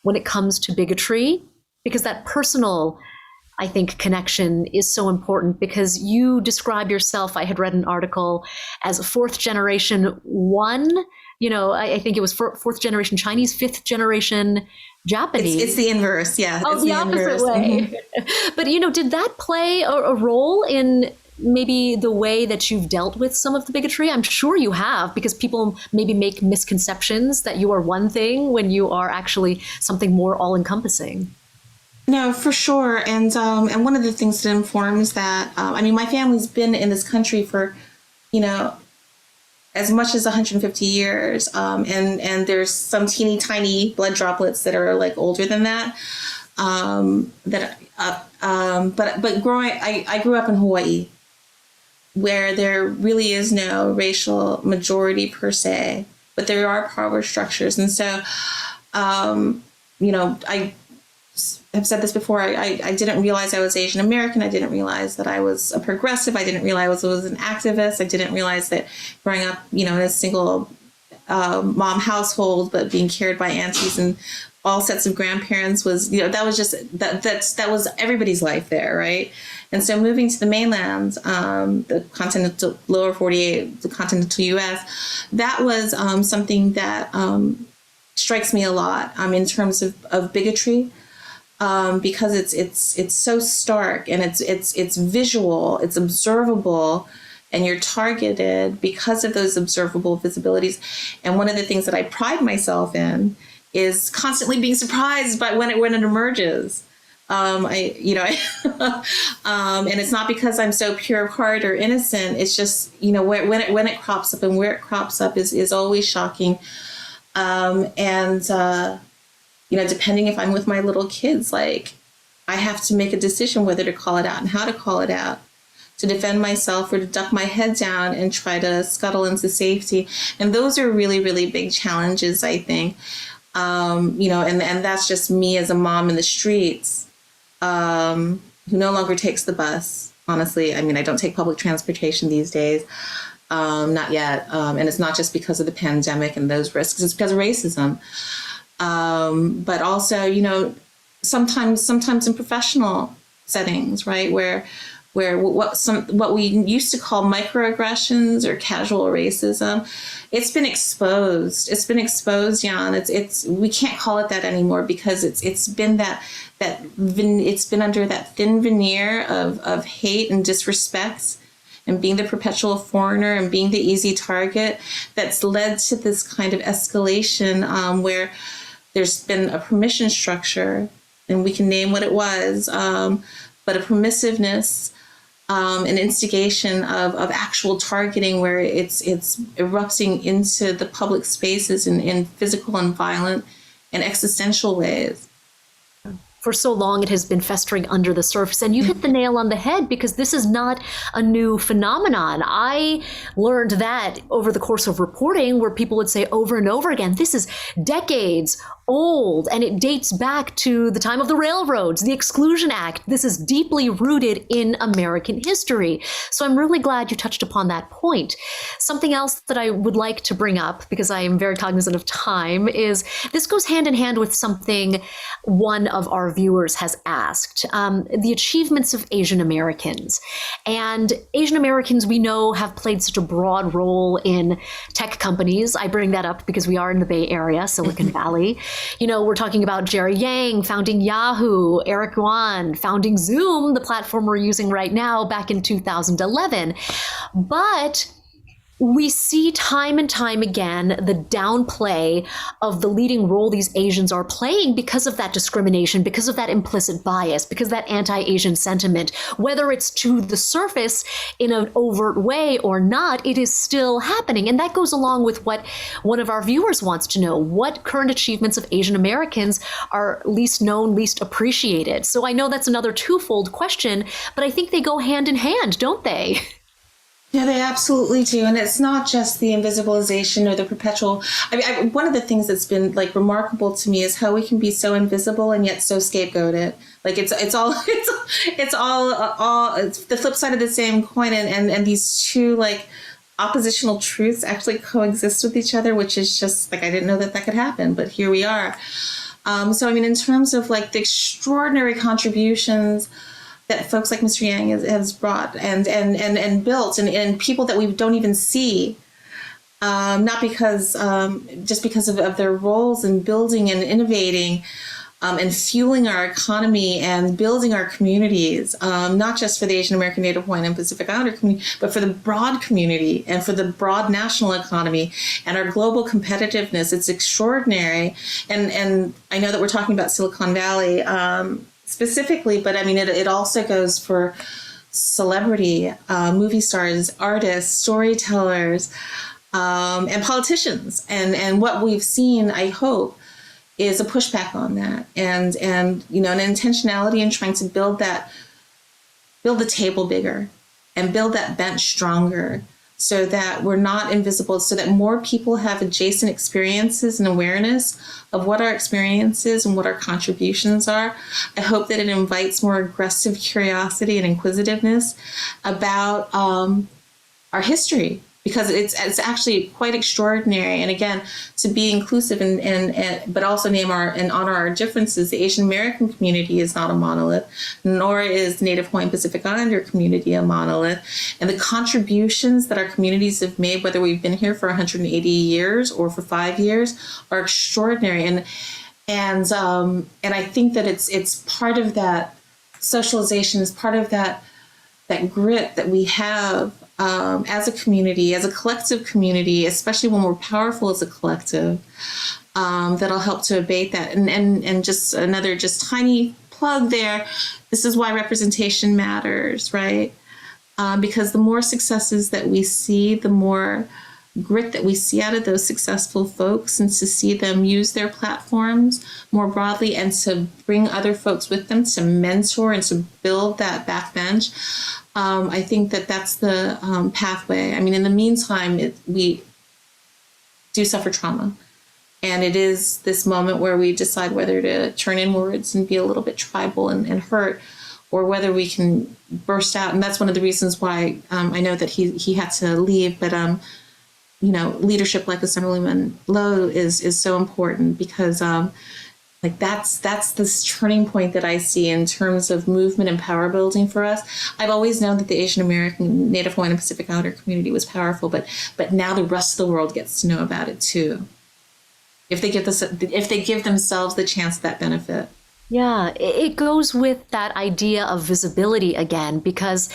when it comes to bigotry, because that personal, I think, connection is so important, because you describe yourself, I had read an article, as a fourth generation I think it was fourth generation Chinese, fifth generation Japanese. It's the inverse, yeah. Oh, it's the opposite way. Mm-hmm. But, did that play a role in maybe the way that you've dealt with some of the bigotry? I'm sure you have, because people maybe make misconceptions that you are one thing when you are actually something more all-encompassing. No, for sure. And one of the things that informs that, my family's been in this country for, as much as 150 years. And there's some teeny tiny blood droplets that are like older than that. But growing, I grew up in Hawaii, where there really is no racial majority per se, but there are power structures. And so, I have said this before, I didn't realize I was Asian American. I didn't realize that I was a progressive. I didn't realize I was an activist. I didn't realize that growing up, in a single mom household, but being cared by aunties and all sets of grandparents was, that was just, that was everybody's life there, right? And so moving to the mainland, the continental lower 48, the continental U.S., that was something that strikes me a lot in terms of bigotry. Because it's so stark and it's visual, it's observable, and you're targeted because of those observable visibilities. And one of the things that I pride myself in is constantly being surprised by when it emerges. And it's not because I'm so pure of heart or innocent. It's just when it crops up and where it crops up is always shocking. Depending if I'm with my little kids, like I have to make a decision whether to call it out and how to call it out, to defend myself or to duck my head down and try to scuttle into safety. And those are really, really big challenges, I think. And that's just me as a mom in the streets, who no longer takes the bus. Honestly, I don't take public transportation these days. Not yet. And it's not just because of the pandemic and those risks. It's because of racism. But also, sometimes in professional settings, right, where what we used to call microaggressions or casual racism, it's been exposed. It's been exposed, Jan. We can't call it that anymore because it's been it's been under that thin veneer of hate and disrespect, and being the perpetual foreigner and being the easy target that's led to this kind of escalation where there's been a permission structure, and we can name what it was, but a permissiveness, an instigation of actual targeting where it's erupting into the public spaces in physical and violent and existential ways. for so long it has been festering under the surface. And you hit the nail on the head, because this is not a new phenomenon. I learned that over the course of reporting, where people would say over and over again, this is decades old, and it dates back to the time of the railroads, the Exclusion Act. This is deeply rooted in American history. So I'm really glad you touched upon that point. Something else that I would like to bring up, because I am very cognizant of time, is this goes hand in hand with something one of our viewers has asked, the achievements of Asian Americans. And Asian Americans, we know, have played such a broad role in tech companies. I bring that up because we are in the Bay Area, Silicon Valley. You know, we're talking about Jerry Yang founding Yahoo, Eric Yuan founding Zoom, the platform we're using right now, back in 2011. But we see time and time again the downplay of the leading role these Asians are playing because of that discrimination, because of that implicit bias, because of that anti-Asian sentiment. Whether it's to the surface in an overt way or not, it is still happening. And that goes along with what one of our viewers wants to know. What current achievements of Asian Americans are least known, least appreciated? So I know that's another twofold question, but I think they go hand in hand, don't they? Yeah, they absolutely do. And it's not just the invisibilization or the perpetual. One of the things that's been like remarkable to me is how we can be so invisible and yet so scapegoated. Like it's all it's the flip side of the same coin. And these two like oppositional truths actually coexist with each other, which is just like, I didn't know that could happen, but here we are. So, I mean, in terms of like the extraordinary contributions that folks like Mr. Yang has brought and built, and people that we don't even see, not because just because of their roles in building and innovating and fueling our economy and building our communities, not just for the Asian American, Native Hawaiian, and Pacific Islander community, but for the broad community and for the broad national economy and our global competitiveness. It's extraordinary. And I know that we're talking about Silicon Valley specifically, but I mean, it also goes for celebrity, movie stars, artists, storytellers, and politicians. And what we've seen, I hope, is a pushback on that, and you know, an intentionality in trying to build the table bigger and build that bench stronger, so that we're not invisible, so that more people have adjacent experiences and awareness of what our experiences and what our contributions are. I hope that it invites more aggressive curiosity and inquisitiveness about our history, because it's actually quite extraordinary. And again, to be inclusive and but also name and honor our differences. The Asian American community is not a monolith, nor is the Native Hawaiian Pacific Islander community a monolith. And the contributions that our communities have made, whether we've been here for 180 years or for 5 years, are extraordinary. And I think that it's part of that socialization, is part of that grit that we have as a community, as a collective community, especially when we're powerful as a collective, that'll help to abate that. And just another tiny plug there. This is why representation matters, right? Because the more successes that we see, the more grit that we see out of those successful folks, and to see them use their platforms more broadly and to bring other folks with them to mentor and to build that backbench. I think that that's the pathway. I mean, in the meantime, we do suffer trauma. And it is this moment where we decide whether to turn inwards and be a little bit tribal and hurt, or whether we can burst out. And that's one of the reasons why I know that he had to leave. But, you know, leadership like Assemblyman Lowe is so important, because like that's this turning point that I see in terms of movement and power building for us. I've always known that the Asian American, Native Hawaiian, and Pacific Islander community was powerful, but now the rest of the world gets to know about it too, if they give themselves the chance, that benefit. Yeah, it goes with that idea of visibility again, because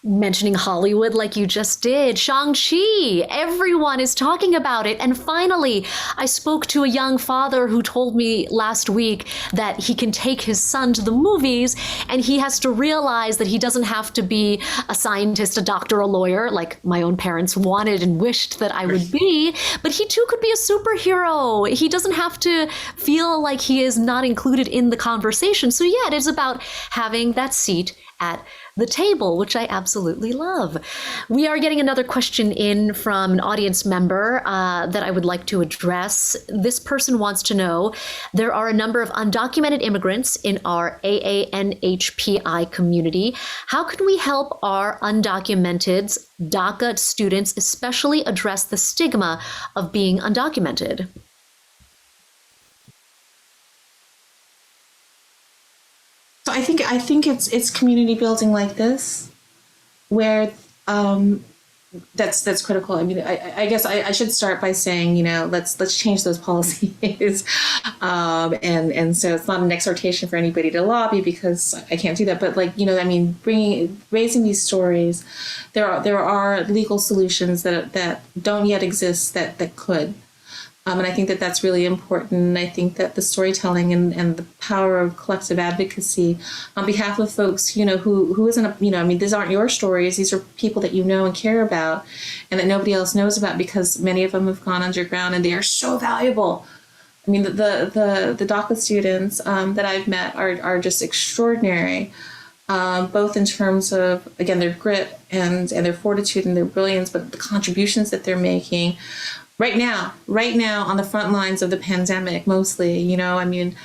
mentioning Hollywood like you just did, Shang-Chi, everyone is talking about it. And finally, I spoke to a young father who told me last week that he can take his son to the movies, and he has to realize that he doesn't have to be a scientist, a doctor, a lawyer, like my own parents wanted and wished that I would be, but he too could be a superhero. He doesn't have to feel like he is not included in the conversation conversation. So yeah, it is about having that seat at the table, which I absolutely love. We are getting another question in from an audience member that I would like to address. This person wants to know, there are a number of undocumented immigrants in our AANHPI community. How can we help our undocumented DACA students especially address the stigma of being undocumented? So I think it's community building like this, where that's critical. I mean, I guess I should start by saying, you know, let's change those policies, and so it's not an exhortation for anybody to lobby, because I can't do that. But like, you know, I mean, raising these stories, there are legal solutions that don't yet exist that could. And I think that's really important. I think that the storytelling and the power of collective advocacy on behalf of folks, you know, who isn't, you know, I mean, these aren't your stories. These are people that you know and care about and that nobody else knows about, because many of them have gone underground and they are so valuable. I mean, the DACA students that I've met are just extraordinary, both in terms of, again, their grit and their fortitude and their brilliance, but the contributions that they're making. Right now on the front lines of the pandemic, mostly, you know, I mean,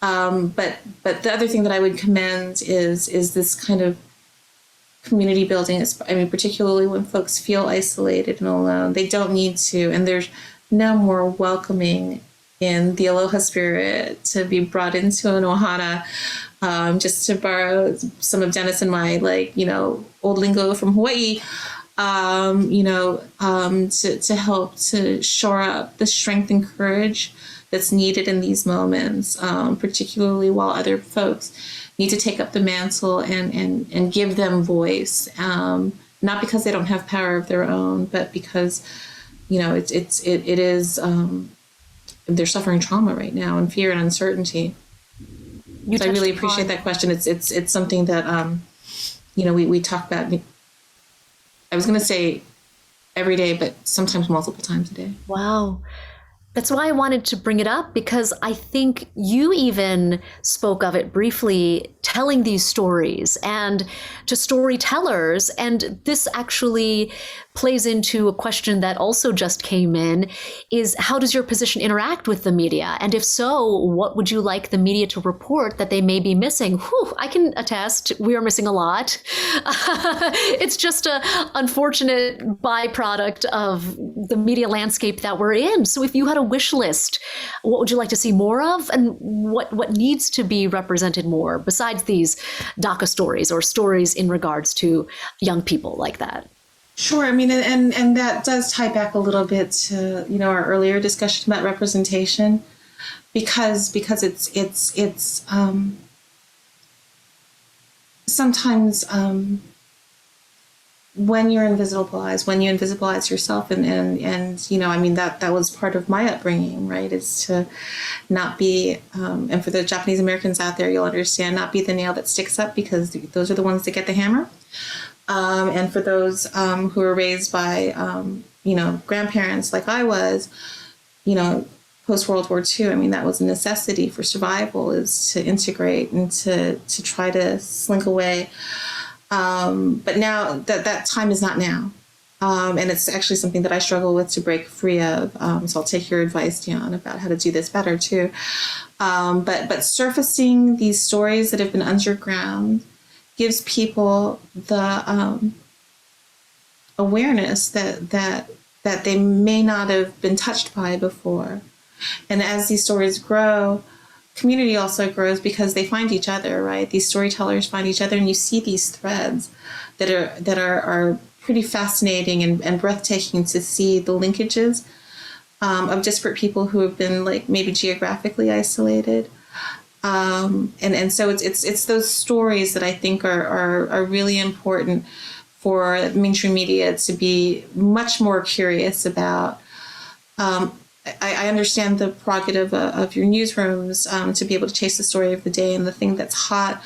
but the other thing that I would commend is this kind of community building. I mean, particularly when folks feel isolated and alone, they don't need to, and there's no more welcoming in the aloha spirit to be brought into an ohana. Just to borrow some of Dennis and my, like, you know, old lingo from Hawaii. You know, to help to shore up the strength and courage that's needed in these moments, particularly while other folks need to take up the mantle and give them voice, not because they don't have power of their own, but because, you know, it is they're suffering trauma right now and fear and uncertainty. So I really appreciate that question. It's something that you know, we talk about. I was going to say every day, but sometimes multiple times a day. Wow. That's why I wanted to bring it up, because I think you even spoke of it briefly, telling these stories and to storytellers. And this actually plays into a question that also just came in, is how does your position interact with the media? And if so, what would you like the media to report that they may be missing? Whew, I can attest, we are missing a lot. It's just an unfortunate byproduct of the media landscape that we're in. So if you had a wish list, what would you like to see more of? And what needs to be represented more besides these DACA stories or stories in regards to young people like that? Sure. I mean, and that does tie back a little bit to, you know, our earlier discussion about representation, because it's sometimes when you invisibilize yourself, and you know, I mean, that was part of my upbringing, right? Is to not be, and for the Japanese Americans out there, you'll understand, not be the nail that sticks up, because those are the ones that get the hammer. And for those who were raised by, you know, grandparents like I was, you know, post-World War II, I mean, that was a necessity for survival, is to integrate and to try to slink away. But now that time is not now. And it's actually something that I struggle with to break free of. So I'll take your advice, Dion, about how to do this better too. But surfacing these stories that have been underground gives people the awareness that they may not have been touched by before. And as these stories grow, community also grows, because they find each other, right? These storytellers find each other, and you see these threads that are pretty fascinating and breathtaking to see the linkages of disparate people who have been, like, maybe geographically isolated. And so it's those stories that I think are really important for mainstream media to be much more curious about. I understand the prerogative of your newsrooms to be able to chase the story of the day and the thing that's hot.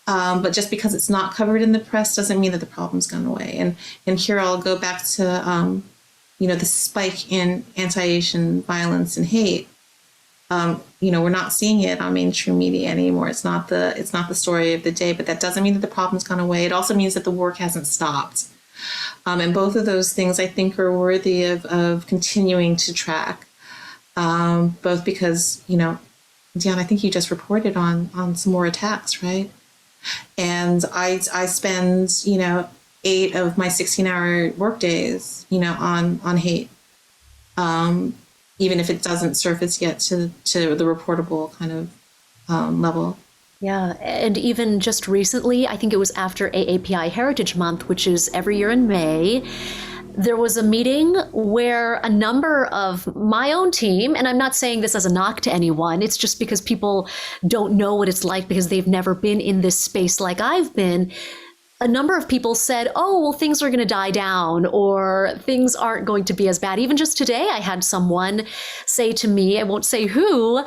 But just because it's not covered in the press doesn't mean that the problem's gone away. And here I'll go back to, you know, the spike in anti-Asian violence and hate. we're not seeing it on mainstream media anymore. It's not the story of the day, but that doesn't mean that the problem's gone away. It also means that the work hasn't stopped. And both of those things, I think, are worthy of continuing to track. Both because, Dion, I think you just reported on some more attacks, right? And I spend, 8 of my 16-hour work days, on hate. Even if it doesn't surface yet to the reportable kind of level. Yeah, and even just recently, I think it was after AAPI Heritage Month, which is every year in May, there was a meeting where a number of my own team, and I'm not saying this as a knock to anyone, it's just because people don't know what it's like because they've never been in this space like I've been. A number of people said, oh, well, things are going to die down or things aren't going to be as bad. Even just today, I had someone say to me, I won't say who,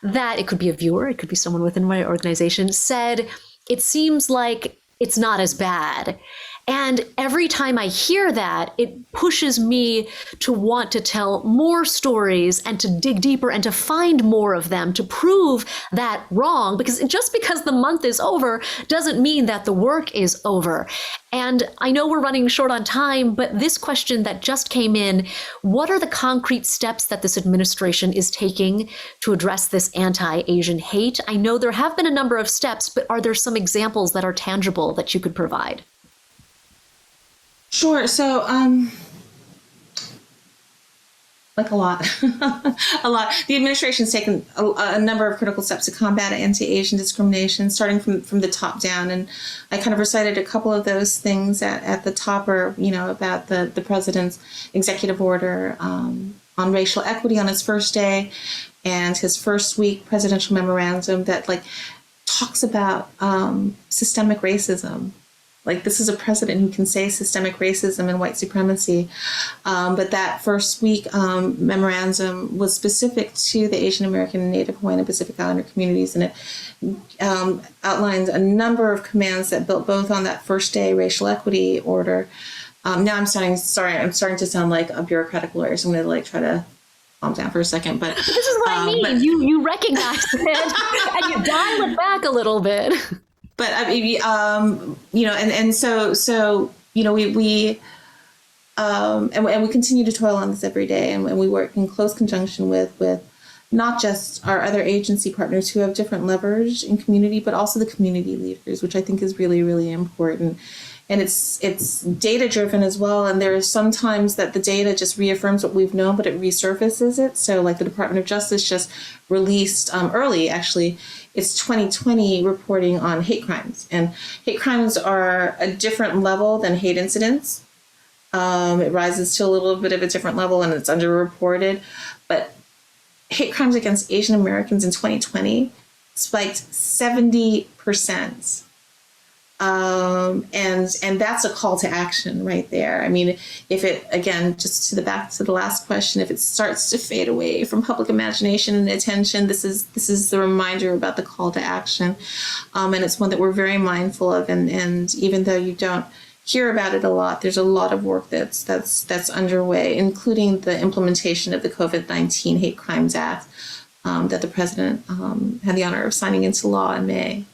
that it could be a viewer, it could be someone within my organization, said, it seems like it's not as bad. And every time I hear that, it pushes me to want to tell more stories and to dig deeper and to find more of them to prove that wrong. Because just because the month is over doesn't mean that the work is over. And I know we're running short on time, but this question that just came in, what are the concrete steps that this administration is taking to address this anti-Asian hate? I know there have been a number of steps, but are there some examples that are tangible that you could provide? Sure. So, like a lot, a lot. The administration's taken a number of critical steps to combat anti-Asian discrimination, starting from the top down. And I kind of recited a couple of those things at the top, or about the president's executive order on racial equity on his first day, and his first week presidential memorandum that talks about systemic racism. This is a president who can say systemic racism and white supremacy. But that first week memorandum was specific to the Asian American, Native Hawaiian, and Pacific Islander communities. And it outlined a number of commands that built both on that first day racial equity order. Now I'm starting to sound like a bureaucratic lawyer, so I'm going to try to calm down for a second. But this is what I mean. You recognize it and you dial it back a little bit. But and so we continue to toil on this every day, and we work in close conjunction with not just our other agency partners who have different levers in community, but also the community leaders, which I think is really, really important. And it's data driven as well. And there are sometimes that the data just reaffirms what we've known, but it resurfaces it. So the Department of Justice just released early, actually, it's 2020 reporting on hate crimes. And hate crimes are a different level than hate incidents. It rises to a little bit of a different level and it's underreported. But hate crimes against Asian Americans in 2020 spiked 70%. And that's a call to action right there. I mean, if it, again, just back to the last question, if it starts to fade away from public imagination and attention, this is the reminder about the call to action. And it's one that we're very mindful of. And even though you don't hear about it a lot, there's a lot of work that's underway, including the implementation of the COVID-19 Hate Crimes Act that the president had the honor of signing into law in May.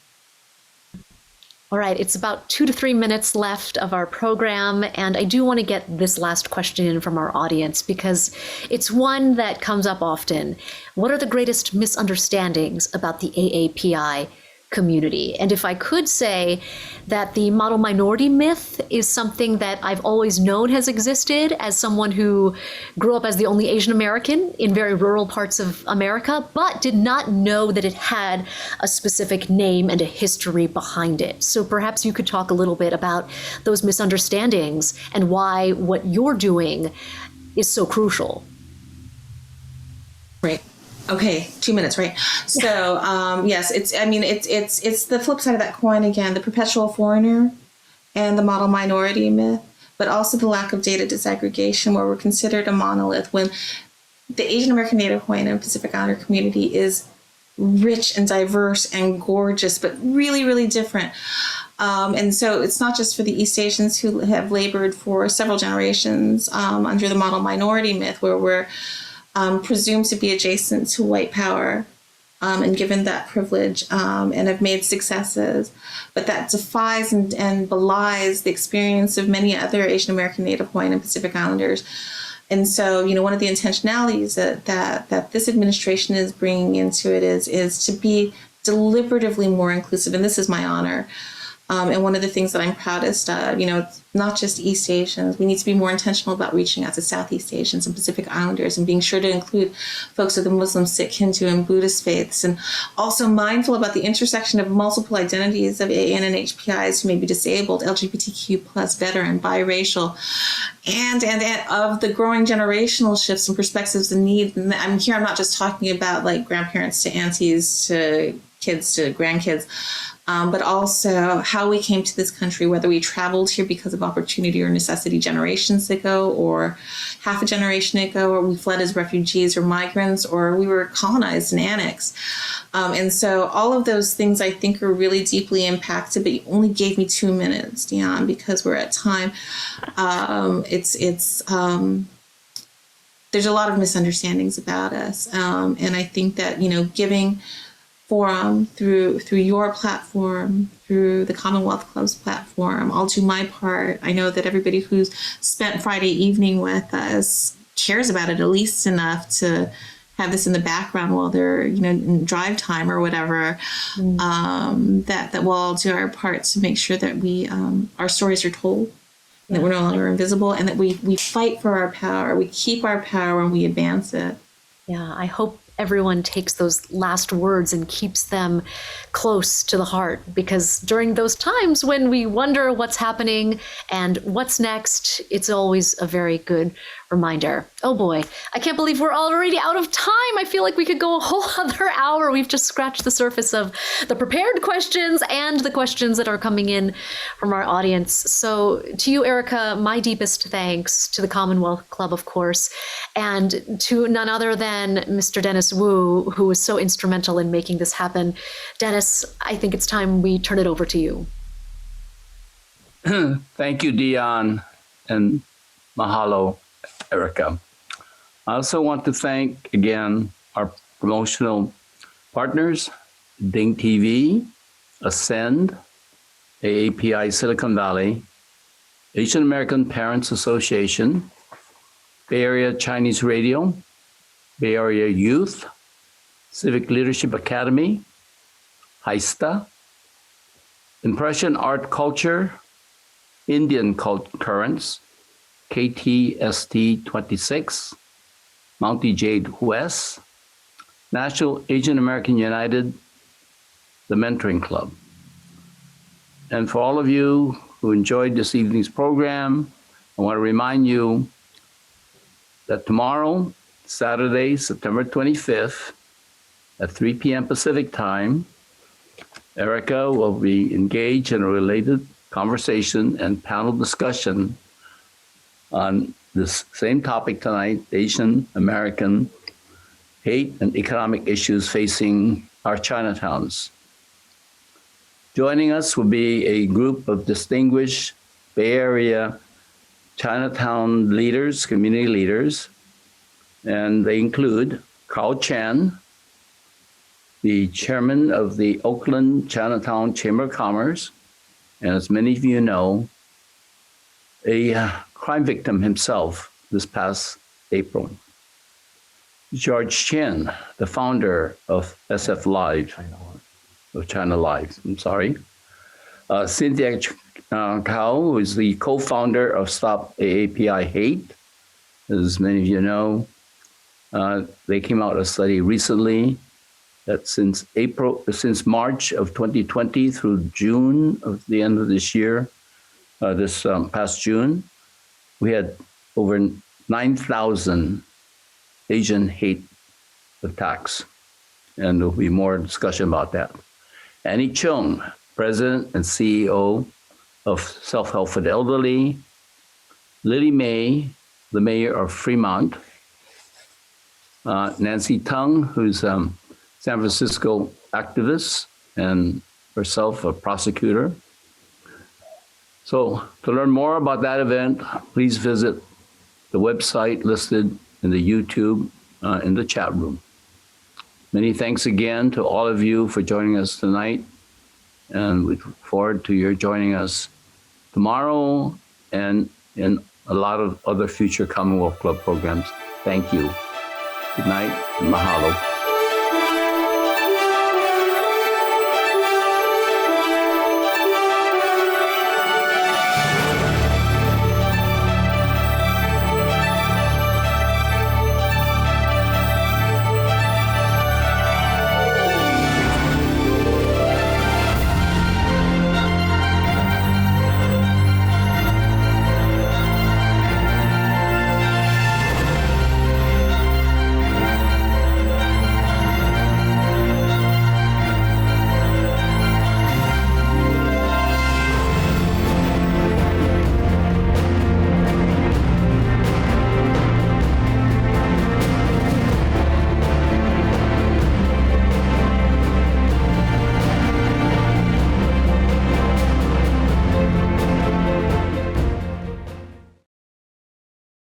All right, it's about 2 to 3 minutes left of our program, and I do want to get this last question in from our audience because it's one that comes up often. What are the greatest misunderstandings about the AAPI community? And if I could say that the model minority myth is something that I've always known has existed as someone who grew up as the only Asian American in very rural parts of America, but did not know that it had a specific name and a history behind it. So perhaps you could talk a little bit about those misunderstandings and why what you're doing is so crucial. Right. Okay, 2 minutes, right? So yes, it's the flip side of that coin again, the perpetual foreigner and the model minority myth, but also the lack of data disaggregation where we're considered a monolith when the Asian American, Native Hawaiian, and Pacific Islander community is rich and diverse and gorgeous, but really, really different. And so it's not just for the East Asians who have labored for several generations under the model minority myth where we're presumed to be adjacent to white power, and given that privilege, and have made successes, but that defies and belies the experience of many other Asian American, Native Hawaiian, and Pacific Islanders. And so, one of the intentionalities that this administration is bringing into it is to be deliberatively more inclusive, and this is my honor. And one of the things that I'm proudest of, it's not just East Asians. We need to be more intentional about reaching out to Southeast Asians and Pacific Islanders and being sure to include folks of the Muslim, Sikh, Hindu, and Buddhist faiths, and also mindful about the intersection of multiple identities of AN and HPIs who may be disabled, LGBTQ plus, veteran, biracial, and of the growing generational shifts and perspectives and needs. And I'm not just talking about like grandparents to aunties to kids to grandkids, but also how we came to this country, whether we traveled here because of opportunity or necessity generations ago, or half a generation ago, or we fled as refugees or migrants, or we were colonized and annexed. And so all of those things I think are really deeply impacted, but you only gave me 2 minutes, Dion, because we're at time. There's a lot of misunderstandings about us. And I think that, giving forum through your platform, through the Commonwealth Club's platform, I'll do my part. I know that everybody who's spent Friday evening with us cares about it at least enough to have this in the background while they're, in drive time or whatever. That we'll all do our part to make sure that we our stories are told, and that we're no longer invisible, and that we fight for our power, we keep our power, and we advance it. Yeah, I hope everyone takes those last words and keeps them close to the heart, because during those times when we wonder what's happening and what's next, it's always a very good reminder. Oh boy, I can't believe we're already out of time. I feel like we could go a whole other hour. We've just scratched the surface of the prepared questions and the questions that are coming in from our audience. So to you, Erica, my deepest thanks, to the Commonwealth Club, of course, and to none other than Mr. Dennis Wu, who was so instrumental in making this happen. Dennis, I think it's time we turn it over to you. Thank you, Dion, and mahalo, Erica. I also want to thank again our promotional partners, Ding TV, Ascend, AAPI Silicon Valley, Asian American Parents Association, Bay Area Chinese Radio, Bay Area Youth, Civic Leadership Academy, HISTA, Impression Art Culture, Indian Currents, KTST 26, Mountie Jade West, National Asian American United, the Mentoring Club. And for all of you who enjoyed this evening's program, I want to remind you that tomorrow, Saturday, September 25th, at 3 p.m. Pacific time, Erica will be engaged in a related conversation and panel discussion on this same topic tonight, Asian American hate and economic issues facing our Chinatowns. Joining us will be a group of distinguished Bay Area Chinatown leaders, community leaders, and they include Carl Chan, the chairman of the Oakland Chinatown Chamber of Commerce, and as many of you know, a crime victim himself this past April. George Chen, the founder of SF Live, China Live, I'm sorry. Cynthia Kao, who is the co-founder of Stop AAPI Hate. As many of you know, they came out with a study recently that since March of 2020 through June of the end of this year, this past June, we had over 9,000 Asian hate attacks. And there'll be more discussion about that. Annie Chung, President and CEO of Self Help for the Elderly. Lily May, the mayor of Fremont. Nancy Tung, who's San Francisco activist and herself a prosecutor. So to learn more about that event, please visit the website listed in the YouTube in the chat room. Many thanks again to all of you for joining us tonight, and we look forward to your joining us tomorrow and in a lot of other future Commonwealth Club programs. Thank you. Good night and mahalo.